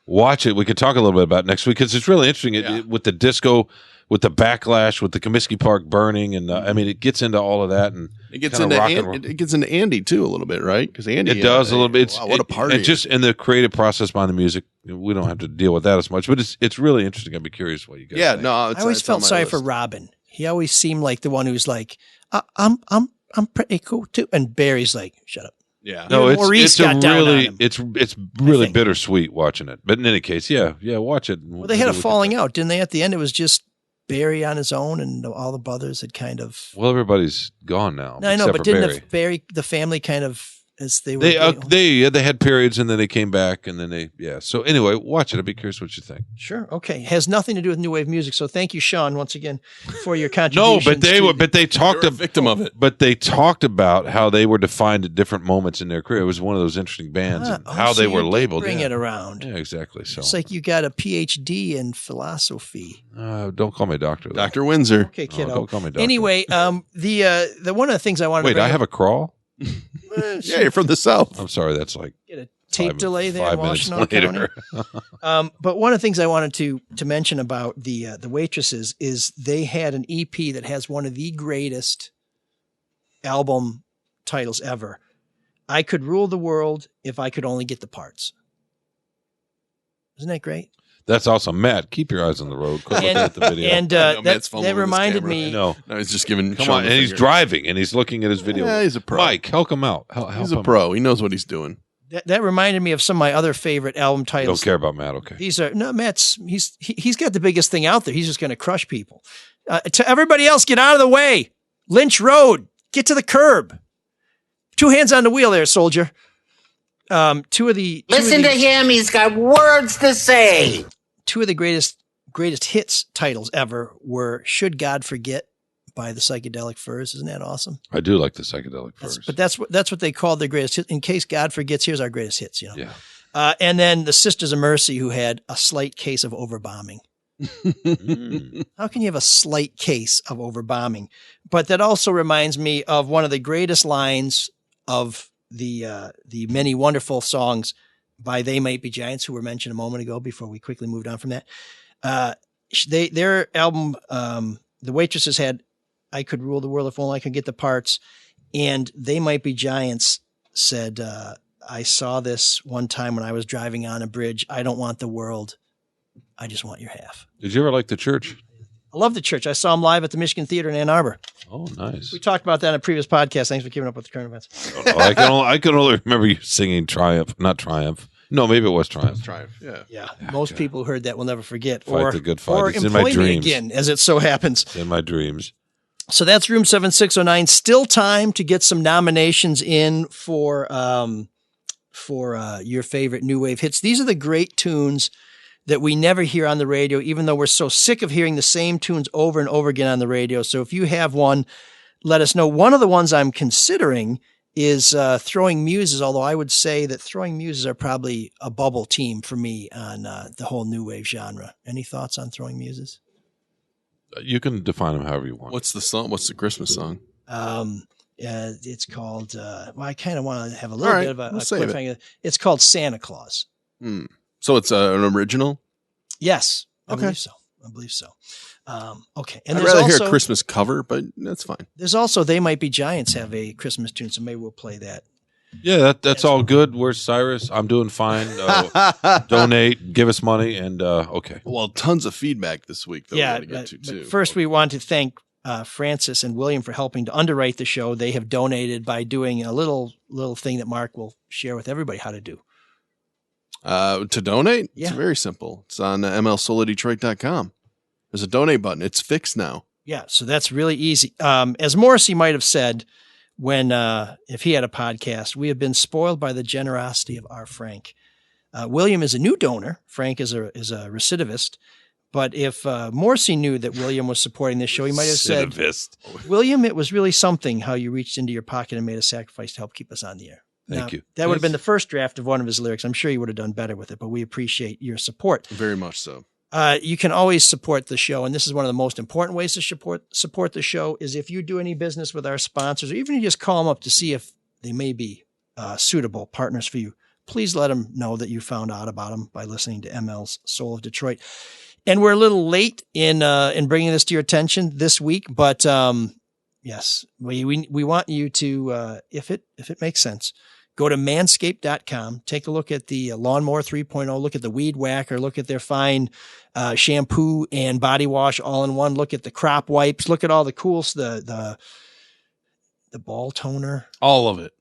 watch it. We can talk a little bit about it next week because it's really interesting with the disco, with the backlash, with the Comiskey Park burning, and I mean, it gets into all of that, and it gets into Andy too a little bit, right? Because Andy, it does a little bit. Wow, what a party! Just in the creative process behind the music, we don't have to deal with that as much, but it's really interesting. I'd be curious what you guys. Yeah, think. no, I always felt sorry for Robin. He always seemed like the one who's like, I'm pretty cool too, and Barry's like, shut up. Yeah, no, Maurice got down on him, it's really bittersweet watching it. But in any case, yeah, watch it. Well, they had a falling out, didn't they? At the end, it was just Barry on his own, and all the brothers had kind of. Well, everybody's gone now. No, I know, except but for didn't Barry. the family kind of as they were. They had periods, and then they came back, and then So anyway, watch it. I'd be curious what you think. Sure. Okay. Has nothing to do with new wave music. So thank you, Sean, once again for your contribution. No, but they talked a victim of it. But they talked about how they were defined at different moments in their career. It was one of those interesting bands, and how they were labeled. Bring it around. Yeah, exactly. So it's like you got a PhD in philosophy. Don't call me doctor. Though. Dr. Windsor. Okay, kiddo. Don't call me doctor. Anyway, the one of the things I wanted. Wait, to I have a crawl. Yeah, you're from the South. I'm sorry, that's like get a tape delay there in 5 minutes Washington later. County. But one of the things I wanted to mention about the Waitresses is they had an EP that has one of the greatest album titles ever. I Could Rule the World If I Could Only Get the Parts. Isn't that great? That's awesome, Matt. Keep your eyes on the road. Quit looking at the video. And that reminded me. No, he's just giving. Come on, and he's driving, and he's looking at his video. Yeah, he's a pro. Mike, help him out. He's a pro. He knows what he's doing. That reminded me of some of my other favorite album titles. Don't care about Matt. Okay. Matt's he's got the biggest thing out there. He's just going to crush people. To everybody else, get out of the way. Lynch Road, get to the curb. 2 hands on the wheel, there, soldier. Listen to him. He's got words to say. 2 of the greatest hits titles ever were "Should God Forget" by the Psychedelic Furs. Isn't that awesome? I do like the Psychedelic Furs. But that's what they called their greatest hits. In case God forgets, here's our greatest hits. Yeah. And then the Sisters of Mercy, who had a slight case of overbombing. How can you have a slight case of overbombing? But that also reminds me of one of the greatest lines of the many wonderful songs by They Might Be Giants, who were mentioned a moment ago before we quickly moved on from that. Their album, The Waitresses, had I Could Rule the World If Only I Could Get the Parts. And They Might Be Giants said, I saw this one time when I was driving on a bridge. I don't want the world. I just want your half. Did you ever like the Church? I love the Church. I saw them live at the Michigan Theater in Ann Arbor. Oh, nice. We talked about that in a previous podcast. Thanks for keeping up with the current events. I can only remember you singing Triumph, not Triumph. No, maybe it was Triumph. Triumph, yeah. Yeah. Most people who heard that will never forget. Fight the good fight. Or It's in my employ me dreams. again, as it so happens. It's in my dreams. So that's Room 7609. Still time to get some nominations in for your favorite new wave hits. These are the great tunes that we never hear on the radio, even though we're so sick of hearing the same tunes over and over again on the radio. So if you have one, let us know. One of the ones I'm considering is Throwing Muses, although I would say that Throwing Muses are probably a bubble team for me on the whole new wave genre. Any thoughts on Throwing Muses? You can define them however you want. What's the song? What's the Christmas song? It's called, I kind of want to have a little bit of a cliffhanger. It's called Santa Claus. So it's an original? Yes. I believe so. Okay. And I'd rather hear a Christmas cover, but that's fine. There's also They Might Be Giants have a Christmas tune, so maybe we'll play that. Yeah, that's all good. Where's Cyrus? I'm doing fine. Donate, give us money, and okay. Well, tons of feedback this week that we got to get to, but too. first, we want to thank Francis and William for helping to underwrite the show. They have donated by doing a little thing that Mark will share with everybody how to do. To donate? Yeah. It's very simple. It's on mlsoladetroit.com. There's a donate button. It's fixed now. Yeah, so that's really easy. As Morrissey might have said when if he had a podcast, we have been spoiled by the generosity of our Frank. William is a new donor. Frank is a recidivist. But if Morrissey knew that William was supporting this show, he might have said, William, it was really something how you reached into your pocket and made a sacrifice to help keep us on the air. Thank you. That would have been the first draft of one of his lyrics. I'm sure he would have done better with it, but we appreciate your support. Very much so. You can always support the show, and this is one of the most important ways to support the show is if you do any business with our sponsors, or even you just call them up to see if they may be suitable partners for you. Please let them know that you found out about them by listening to ML's Soul of Detroit. And we're a little late in bringing this to your attention this week, but yes, we want you to, if it makes sense, go to manscaped.com, take a look at the Lawnmower 3.0, look at the Weed Whacker, look at their fine shampoo and body wash all in one, look at the crop wipes, look at all the cool, the ball toner. All of it.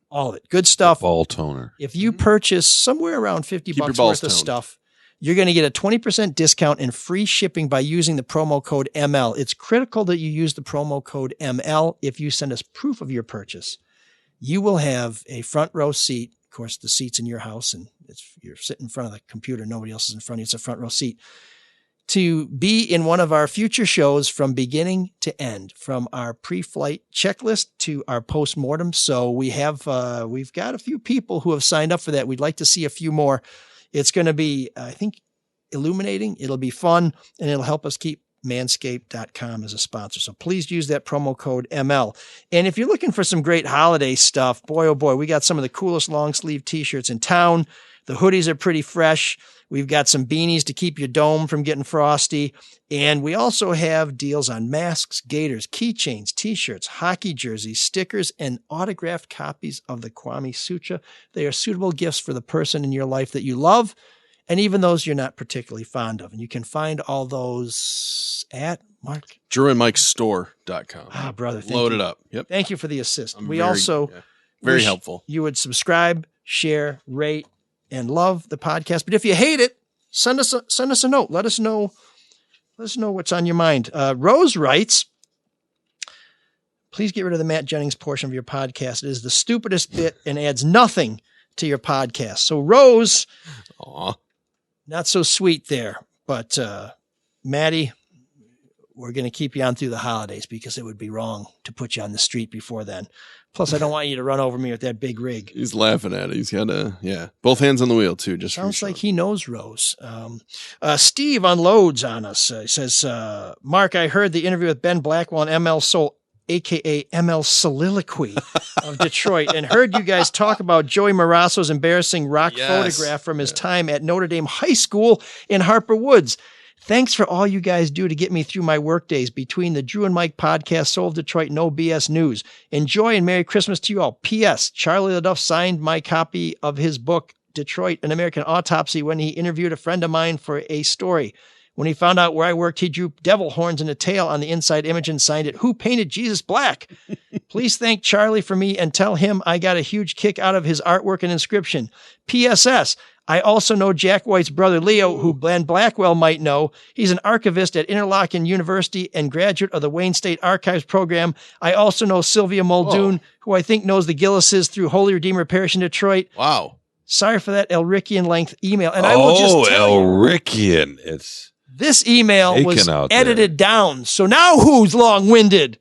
Good stuff. The ball toner. If you purchase somewhere around $50 worth of stuff, you're going to get a 20% discount and free shipping by using the promo code ML. It's critical that you use the promo code ML. If you send us proof of your purchase, you will have a front row seat. Of course, the seat's in your house and you're sitting in front of the computer. Nobody else is in front of you. It's a front row seat to be in one of our future shows from beginning to end, from our pre-flight checklist to our post-mortem. So we've got a few people who have signed up for that. We'd like to see a few more. It's going to be, I think, illuminating. It'll be fun, and it'll help us keep manscaped.com as a sponsor. So please use that promo code ML. And if you're looking for some great holiday stuff, boy, oh boy, we got some of the coolest long sleeve t-shirts in town. The hoodies are pretty fresh. We've got some beanies to keep your dome from getting frosty. And we also have deals on masks, gaiters, keychains, t-shirts, hockey jerseys, stickers, and autographed copies of the Kwame Sutra. They are suitable gifts for the person in your life that you love, and even those you're not particularly fond of. And you can find all those at Mark? DrewandMikeStore.com. Ah, brother. Load it up. Yep. Thank you for the assist. I'm we very- also yeah, very wish helpful. You would subscribe, share, rate, and love the podcast. But if you hate it, send us a note. Let us know what's on your mind. Rose writes, please get rid of the Matt Jennings portion of your podcast. It is the stupidest bit and adds nothing to your podcast. So Rose, not so sweet there, but Maddie, we're going to keep you on through the holidays because it would be wrong to put you on the street before then. Plus, I don't want you to run over me with that big rig. He's laughing at it. He's got both hands on the wheel too. Just sounds like he knows Rose. Steve unloads on us. He says, Mark, I heard the interview with Ben Blackwell and ML Soul, aka ML Soliloquy of Detroit, and heard you guys talk about Joey Marasso's embarrassing rock photograph from his time at Notre Dame High School in Harper Woods. Thanks for all you guys do to get me through my work days between the Drew and Mike podcast, Soul of Detroit, No BS News. Enjoy and Merry Christmas to you all. P.S. Charlie LaDuff signed my copy of his book, Detroit, An American Autopsy, when he interviewed a friend of mine for a story. When he found out where I worked, he drew devil horns and a tail on the inside image and signed it, Who Painted Jesus Black? Please thank Charlie for me and tell him I got a huge kick out of his artwork and inscription. P.S.S. I also know Jack White's brother, Leo, who Ben Blackwell might know. He's an archivist at Interlochen University and graduate of the Wayne State Archives program. I also know Sylvia Muldoon, who I think knows the Gillises through Holy Redeemer Parish in Detroit. Wow. Sorry for that Elrickian length email. And I will just tell you, Elrickian. this email was out edited down. So now who's long-winded?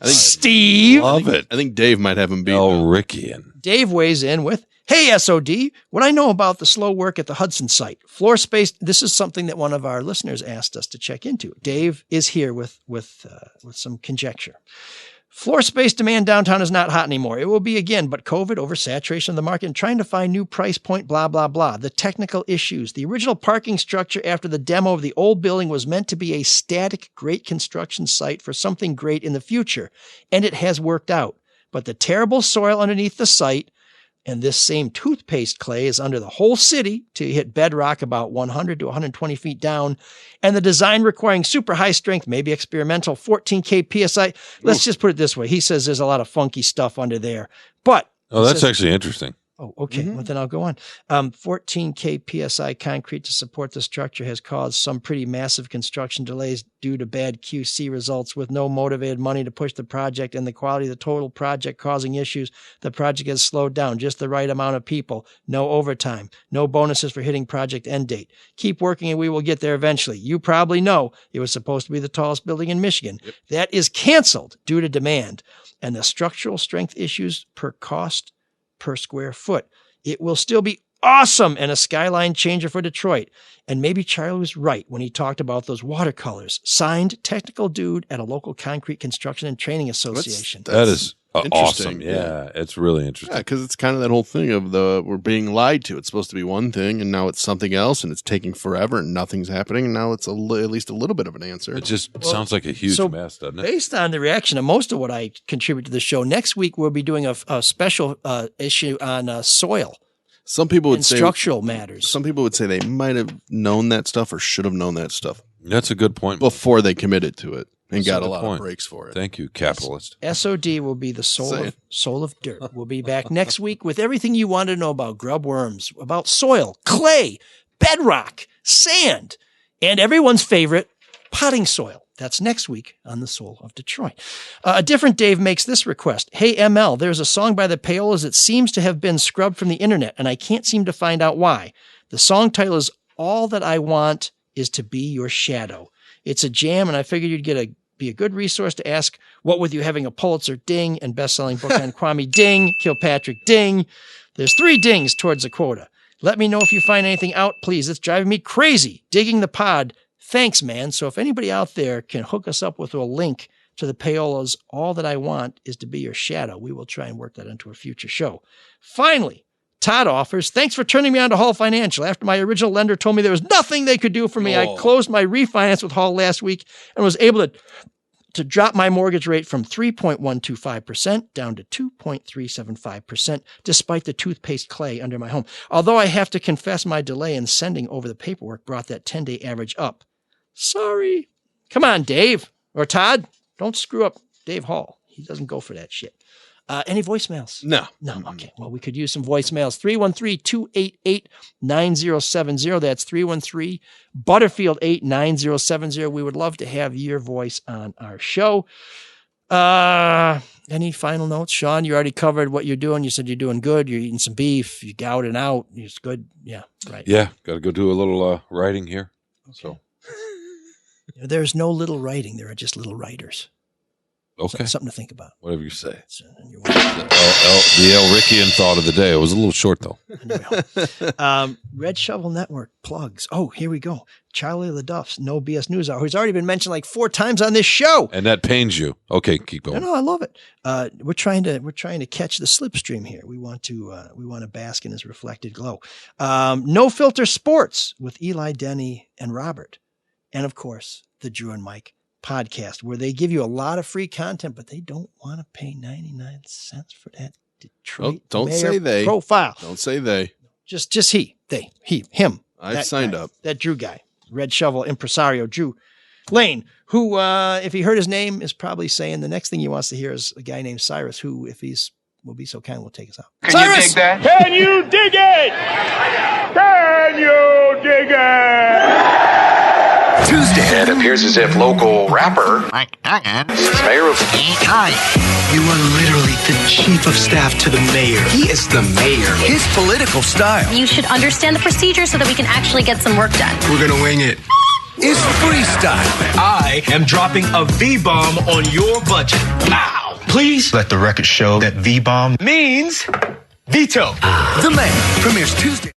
Steve. Love it. I think Dave might have him beat. Elrickian. Dave weighs in with, Hey, SOD, what I know about the slow work at the Hudson site. Floor space, this is something that one of our listeners asked us to check into. Dave is here with some conjecture. Floor space demand downtown is not hot anymore. It will be again, but COVID, oversaturation of the market, and trying to find new price point, blah, blah, blah. The technical issues. The original parking structure after the demo of the old building was meant to be a static, great construction site for something great in the future, and it has worked out. But the terrible soil underneath the site, And this same toothpaste clay is under the whole city to hit bedrock about 100 to 120 feet down. And the design requiring super high strength, maybe experimental, 14K PSI. Let's just put it this way. He says there's a lot of funky stuff under there. But that's actually interesting. Oh, okay. Well, then I'll go on. 14K PSI concrete to support the structure has caused some pretty massive construction delays due to bad QC results with no motivated money to push the project and the quality of the total project causing issues. The project has slowed down, just the right amount of people, no overtime, no bonuses for hitting project end date. Keep working and we will get there eventually. You probably know it was supposed to be the tallest building in Michigan. Yep. That is canceled due to demand and the structural strength issues per cost per square foot. It will still be awesome and a skyline changer for Detroit. And maybe Charlie was right when he talked about those watercolors. Signed, technical dude at a local concrete construction and training association. That is interesting. awesome. Yeah, it's really interesting. Yeah, because it's kind of that whole thing of we're being lied to. It's supposed to be one thing, and now it's something else, and it's taking forever, and nothing's happening, and now it's at least a little bit of an answer. It just sounds like a huge mess, doesn't it? Based on the reaction of most of what I contribute to the show, next week we'll be doing a special issue on soil. Some people would say structural matters. Some people would say they might have known that stuff or should have known that stuff. That's a good point. Before they committed to it and That's got a lot of breaks for it. Thank you, capitalist. SOD will be the soul of dirt. We'll be back next week with everything you want to know about grub worms, about soil, clay, bedrock, sand, and everyone's favorite, potting soil. That's next week on The Soul of Detroit. A different Dave makes this request. Hey, ML, there's a song by the Payolas that seems to have been scrubbed from the internet, and I can't seem to find out why. The song title is All That I Want Is to Be Your Shadow. It's a jam, and I figured you'd be a good resource to ask, what with you having a Pulitzer ding and best-selling book on Kwame ding, Kilpatrick ding. There's 3 dings towards the quota. Let me know if you find anything out, please. It's driving me crazy. Digging the pod. Thanks, man. So if anybody out there can hook us up with a link to the Payolas, All That I Want Is to Be Your Shadow, we will try and work that into a future show. Finally, Todd offers, thanks for turning me on to Hall Financial. After my original lender told me there was nothing they could do for me, I closed my refinance with Hall last week and was able to drop my mortgage rate from 3.125% down to 2.375%, despite the toothpaste clay under my home. Although I have to confess my delay in sending over the paperwork brought that 10-day average up. Sorry. Come on, Dave. Or Todd. Don't screw up Dave Hall. He doesn't go for that shit. Any voicemails? No. Okay. Well, we could use some voicemails. 313-288-9070. That's 313-Butterfield-89070. We would love to have your voice on our show. Any final notes? Sean, you already covered what you're doing. You said you're doing good. You're eating some beef. You're gouting out. It's good. Yeah, right. Yeah, got to go do a little writing here. Okay. So there's no little writing. There are just little writers. Okay. Something to think about. Whatever you say. The Elrickian thought of the day. It was a little short, though. Red Shovel Network plugs. Oh, here we go. Charlie LaDuff's No BS News Hour, who's already been mentioned like 4 times on this show. And that pains you. Okay, keep going. No, I love it. We're trying to catch the slipstream here. We want to bask in his reflected glow. No Filter Sports with Eli, Denny, and Robert. And of course, the Drew and Mike podcast, where they give you a lot of free content, but they don't want to pay 99 cents for that Detroit don't say they profile. Don't say they. Just him. I've signed up. That Drew guy, Red Shovel impresario Drew Lane, who, if he heard his name, is probably saying the next thing he wants to hear is a guy named Cyrus, who, if will be so kind, will take us out. Can Cyrus! you dig that? Can you dig it? Can you dig it? Tuesday. It appears as if local rapper Mike Duggan is mayor of Detroit. You are literally the chief of staff to the mayor. He is the mayor. His political style. You should understand the procedure so that we can actually get some work done. We're gonna wing it. It's freestyle. I am dropping a V-bomb on your budget. Wow. Please let the record show that V-bomb means veto. The Mayor premieres Tuesday.